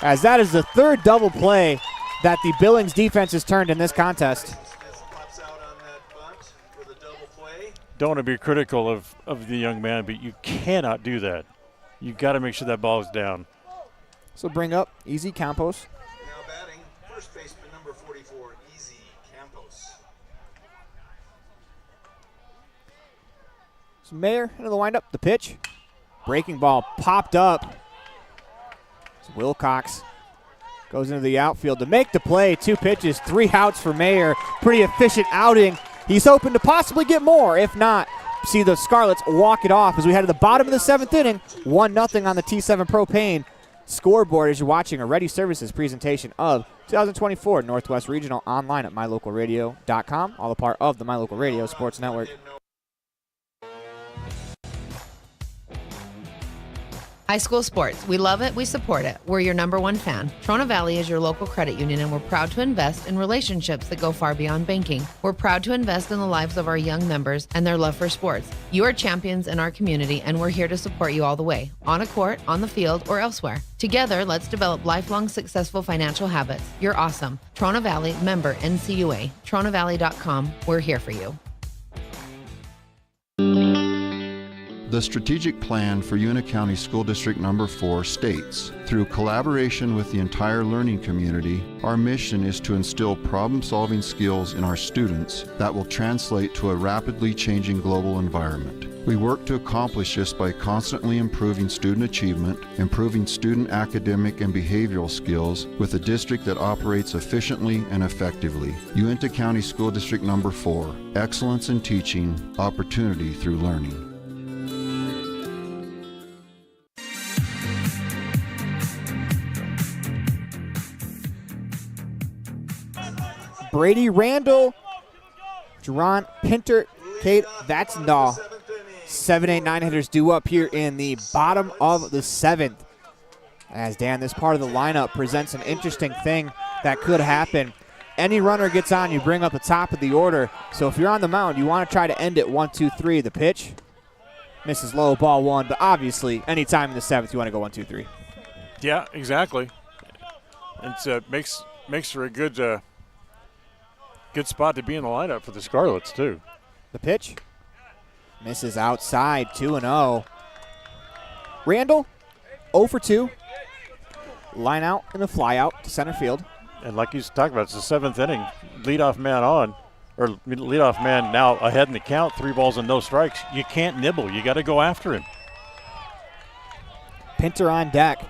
As that is the 3rd double play that the Billings defense has turned in this contest. Don't want to be critical of the young man, but you cannot do that. You got to make sure that ball is down. So bring up Easy Campos. Now batting, first baseman number 44, Easy Campos. So Mayer into the windup, the pitch. Breaking ball popped up. So Wilcox goes into the outfield to make the play. 2 pitches, 3 outs for Mayer. Pretty efficient outing. He's hoping to possibly get more. If not, see the Scarlets walk it off as we head to the bottom of the 7th inning. 1-0 on the T7 Propane scoreboard as you're watching a Ready Services presentation of 2024 Northwest Regional online at mylocalradio.com, all a part of the My Local Radio Sports Network. High school sports. We love it. We support it. We're your number 1 fan. Trona Valley is your local credit union, and we're proud to invest in relationships that go far beyond banking. We're proud to invest in the lives of our young members and their love for sports. You are champions in our community, and we're here to support you all the way, on a court, on the field, or elsewhere. Together, let's develop lifelong successful financial habits. You're awesome. Trona Valley, member NCUA. TronaValley.com. We're here for you. The strategic plan for Una County School District Number 4 states, through collaboration with the entire learning community, our mission is to instill problem-solving skills in our students that will translate to a rapidly changing global environment. We work to accomplish this by constantly improving student achievement, improving student academic and behavioral skills with a district that operates efficiently and effectively. Uinta County School District Number 4, excellence in teaching, opportunity through learning. Brady Randall, Jerron Pinter, Kate Vatsendahl. 7, 8, 9 hitters due up here in the bottom of the 7th. As Dan, this part of the lineup presents an interesting thing that could happen. Any runner gets on, you bring up the top of the order. So if you're on the mound, you want to try to end it 1-2-3. The pitch misses low, ball one. But obviously, any time in the seventh, you want to go 1-2-3. Yeah, exactly. It makes for a good spot to be in the lineup for the Scarlets too. The pitch misses outside, 2-0. Randall, 0 for 2. Line out and a fly out to center field. And like he's talking about, it's the seventh inning. Leadoff man on, or leadoff man now ahead in the count. 3 balls and no strikes. You can't nibble. You got to go after him. Pinter on deck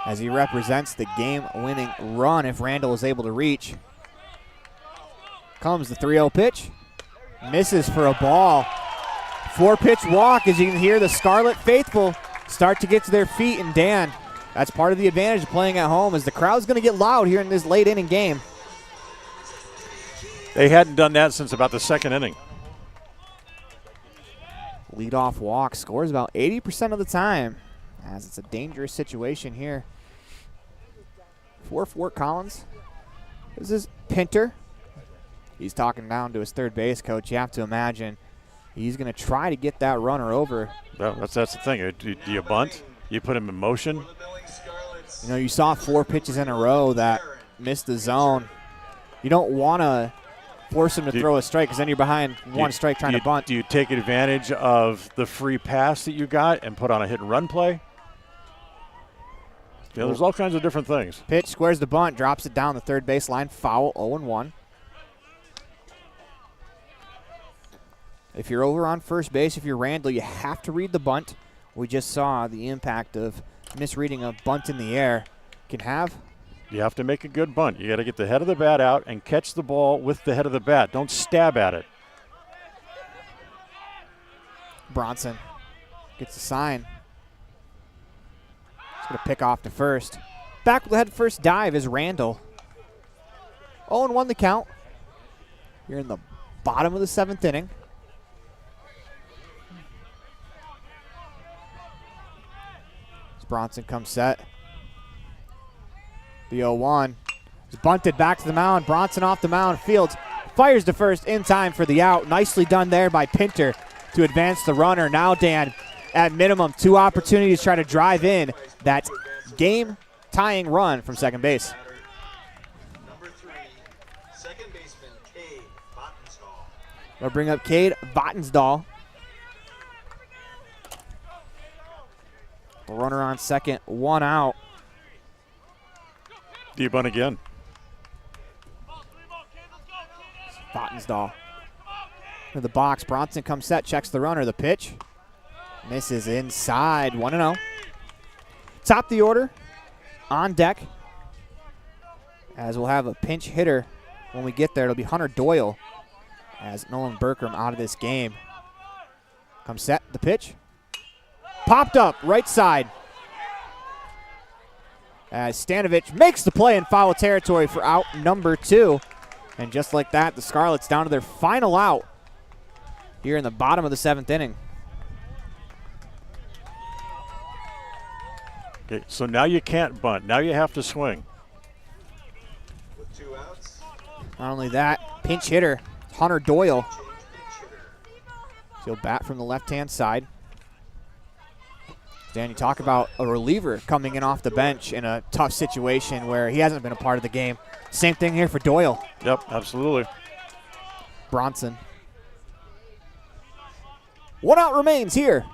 as he represents the game-winning run if Randall is able to reach. Comes the 3-0 pitch. Misses for a ball. 4-pitch walk, as you can hear the Scarlet faithful start to get to their feet. And Dan, that's part of the advantage of playing at home, as the crowd's going to get loud here in this late inning game. They hadn't done that since about the second inning. Leadoff walk, scores about 80% of the time, as it's a dangerous situation here. For Fort Collins, this is Pinter. He's talking down to his third base coach. You have to imagine he's going to try to get that runner over. Well, that's the thing. Do you bunt? You put him in motion? You know, you saw 4 pitches in a row that missed the zone. You don't want to force him to throw a strike, because then you're behind one strike trying to bunt. Do you take advantage of the free pass that you got and put on a hit and run play? You know, there's all kinds of different things. Pitch, squares the bunt, drops it down the third base line, foul, 0-1. If you're over on first base, if you're Randall, you have to read the bunt. We just saw the impact of misreading a bunt in the air can have. You have to make a good bunt. You got to get the head of the bat out and catch the ball with the head of the bat. Don't stab at it. Bronson gets a sign. He's going to pick off to first. Back with the head first dive is Randall. 0-1 the count. You're in the bottom of the 7th inning. As Bronson comes set. The 0-1 is bunted back to the mound. Bronson off the mound. Fields fires to first in time for the out. Nicely done there by Pinter to advance the runner. Now, Dan, at minimum, 2 opportunities to try to drive in that game-tying run from second base. Number 3, second baseman Cade Bottensdahl. We'll bring up Cade Bottensdahl. Runner on second, 1 out. Do you bunt again? Bottensdahl to the box. Bronson comes set, checks the runner. The pitch misses inside. 1-0. Top of the order on deck, as we'll have a pinch hitter when we get there. It'll be Hunter Doyle, as Nolan Berkram out of this game. Comes set. The pitch popped up right side, as Stanovich makes the play in foul territory for out number 2. And just like that, the Scarlets down to their final out here in the bottom of the 7th inning. Okay, so now you can't bunt. Now you have to swing. With 2 outs. Not only that, pinch hitter Hunter Doyle. He'll bat from the left-hand side. Dan, you talk about a reliever coming in off the bench in a tough situation where he hasn't been a part of the game. Same thing here for Doyle. Yep, absolutely. Bronson. 1 out remains here.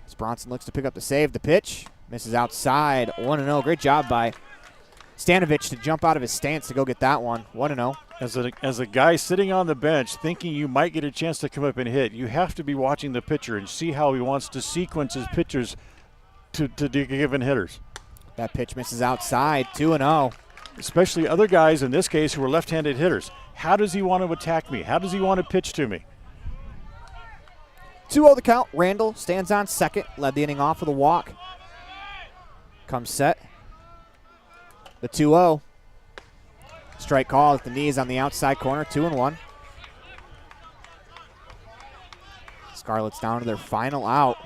As Bronson looks to pick up the save. The pitch misses outside. 1-0. Great job by Stanovich to jump out of his stance to go get that one. 1-0. As a guy sitting on the bench thinking you might get a chance to come up and hit, you have to be watching the pitcher and see how he wants to sequence his pitchers to given hitters. That pitch misses outside. 2-0. Especially other guys in this case who are left-handed hitters. How does he want to attack me? How does he want to pitch to me? 2-0 the count. Randall stands on second. Led the inning off with a walk. Comes set. The 2-0. Strike call at the knees on the outside corner. 2-1. Scarlets down to their final out.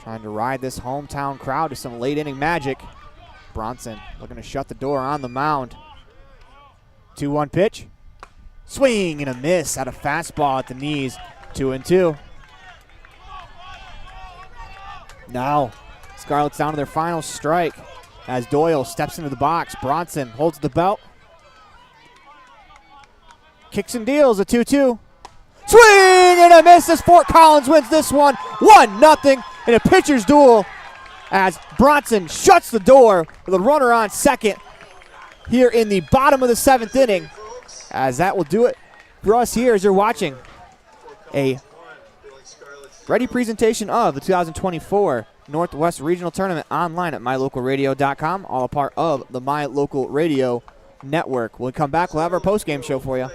trying to ride this hometown crowd to some late inning magic. Bronson looking to shut the door on the mound. 2-1 pitch. Swing and a miss out of fastball at the knees. 2-2. Now, Scarlets down to their final strike as Doyle steps into the box. Bronson holds the belt. Kicks and deals a 2-2. Swing and a miss as Fort Collins wins this one 1-0 in a pitcher's duel as Bronson shuts the door with a runner on second here in the bottom of the 7th inning. As that will do it for us here as you're watching a ready presentation of the 2024 Northwest Regional Tournament online at mylocalradio.com, all a part of the My Local Radio Network. When we come back, we'll have our postgame show for you.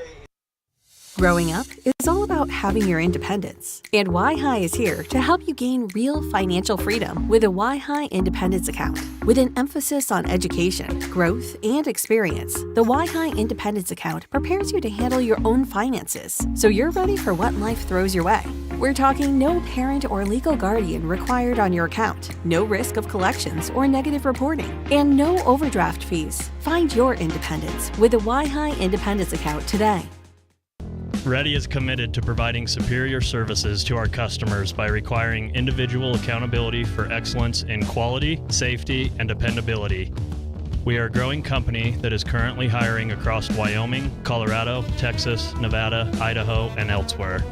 Growing up is all about having your independence. And Y-High is here to help you gain real financial freedom with a Y-High Independence Account. With an emphasis on education, growth, and experience, the Y-High Independence Account prepares you to handle your own finances, so you're ready for what life throws your way. We're talking no parent or legal guardian required on your account, no risk of collections or negative reporting, and no overdraft fees. Find your independence with a Y-High Independence Account today. Ready is committed to providing superior services to our customers by requiring individual accountability for excellence in quality, safety, and dependability. We are a growing company that is currently hiring across Wyoming, Colorado, Texas, Nevada, Idaho, and elsewhere.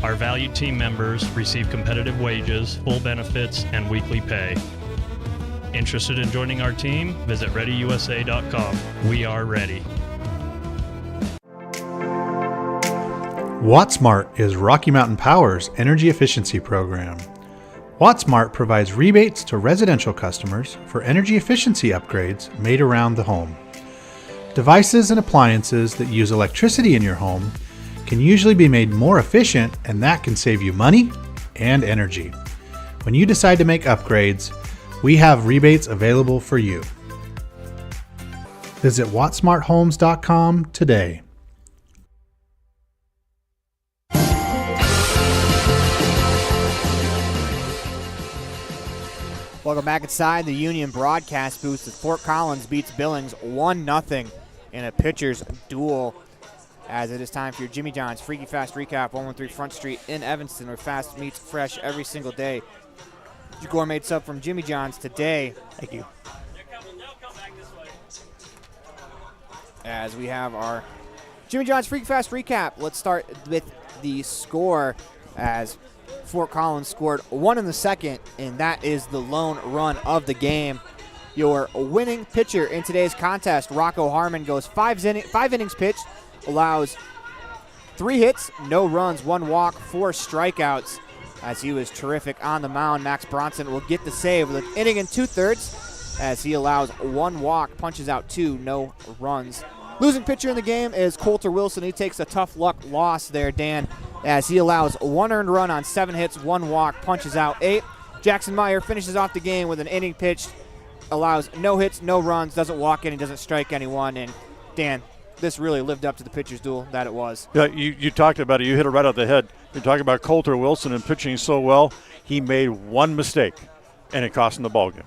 Our valued team members receive competitive wages, full benefits, and weekly pay. Interested in joining our team? Visit ReadyUSA.com. We are ready. WattSmart is Rocky Mountain Power's energy efficiency program. WattSmart provides rebates to residential customers for energy efficiency upgrades made around the home. Devices and appliances that use electricity in your home can usually be made more efficient, and that can save you money and energy. When you decide to make upgrades, we have rebates available for you. Visit wattsmarthomes.com today. Welcome back inside the Union broadcast booth as Fort Collins beats Billings 1-0 in a pitcher's duel. As it is time for your Jimmy John's Freaky Fast Recap, 113 Front Street in Evanston, where fast meets fresh every single day. Your gourmet sub from Jimmy John's today. Thank you. As we have our Jimmy John's Freaky Fast Recap, let's start with the score as Fort Collins scored 1 in the second, and that is the lone run of the game. Your winning pitcher in today's contest, Rocco Harmon, goes 5 innings pitched, allows 3 hits, no runs, 1 walk, 4 strikeouts, as he was terrific on the mound. Max Bronson will get the save with an inning and 2/3 as he allows 1 walk, punches out 2, no runs. Losing pitcher in the game is Coulter Wilson. He takes a tough luck loss there, Dan, as he allows 1 earned run on 7 hits, 1 walk, punches out 8. Jackson Meyer finishes off the game with an inning pitched, allows no hits, no runs, doesn't walk any, doesn't strike anyone. And Dan, this really lived up to the pitcher's duel that it was. Yeah, you talked about it. You hit it right out the head. You're talking about Coulter Wilson and pitching so well. He made 1 mistake, and it cost him the ballgame.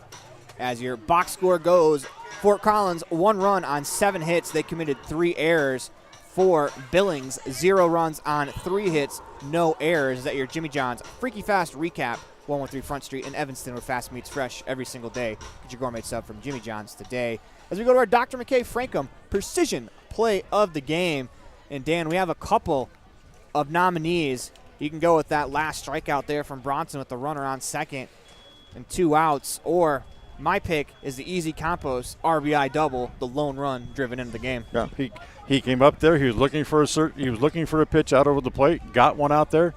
As your box score goes, Fort Collins 1 run on 7 hits. They committed 3 errors. For Billings, 0 runs on 3 hits, no errors. Is that your Jimmy John's Freaky Fast Recap, 113 Front Street in Evanston, where fast meets fresh every single day. Get your gourmet sub from Jimmy John's today. As we go to our Dr. McKay Frankum Precision Play of the Game. And Dan, we have a couple of nominees. You can go with that last strikeout there from Bronson with the runner on second and 2 outs, or my pick is the easy compost RBI double, the lone run driven into the game. Yeah, he came up there. He was looking for a pitch out over the plate, got one out there,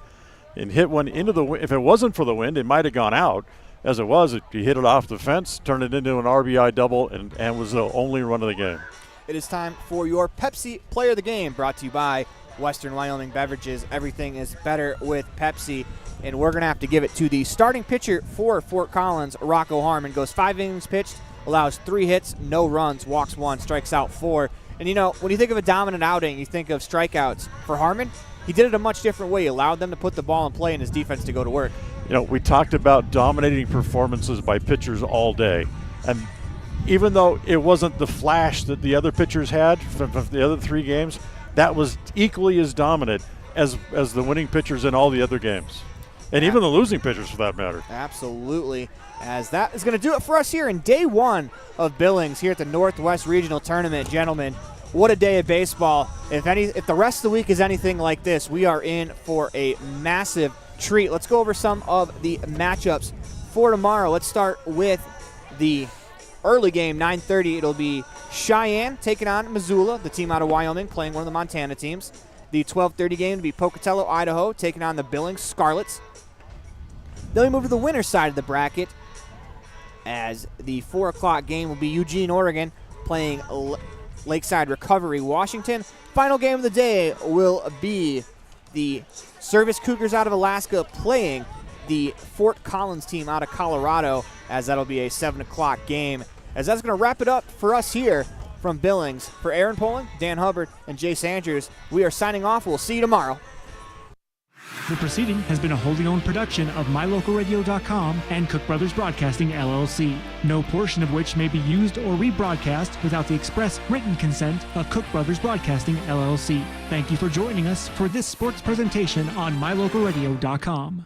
and hit one into the wind. If it wasn't for the wind, it might have gone out. As it was, he hit it off the fence, turned it into an RBI double, and was the only run of the game. It is time for your Pepsi Player of the Game, brought to you by Western Wyoming Beverages. Everything is better with Pepsi. And we're going to have to give it to the starting pitcher for Fort Collins, Rocco Harmon. Goes 5 innings pitched, allows 3 hits, no runs, walks 1, strikes out 4. And, you know, when you think of a dominant outing, you think of strikeouts. For Harmon, he did it a much different way. He allowed them to put the ball in play and his defense to go to work. we talked about dominating performances by pitchers all day. And even though it wasn't the flash that the other pitchers had from the other 3 games, that was equally as dominant as the winning pitchers in all the other games. And even the losing pitchers, for that matter. Absolutely. As that is going to do it for us here in day 1 of Billings here at the Northwest Regional Tournament. Gentlemen, what a day of baseball. If the rest of the week is anything like this, we are in for a massive treat. Let's go over some of the matchups for tomorrow. Let's start with the early game, 9:30. It'll be Cheyenne taking on Missoula, the team out of Wyoming, playing one of the Montana teams. The 12:30 game will be Pocatello, Idaho, taking on the Billings Scarlets. Then we move to the winner's side of the bracket, as the 4 o'clock game will be Eugene, Oregon, playing Lakeside Recovery, Washington. Final game of the day will be the Service Cougars out of Alaska playing the Fort Collins team out of Colorado, as that'll be a 7 o'clock game. As that's going to wrap it up for us here from Billings. For Aaron Poling, Dan Hubbard, and Jace Andrews, we are signing off. We'll see you tomorrow. The proceeding has been a wholly owned production of MyLocalRadio.com and Cook Brothers Broadcasting, LLC. No portion of which may be used or rebroadcast without the express written consent of Cook Brothers Broadcasting, LLC. Thank you for joining us for this sports presentation on MyLocalRadio.com.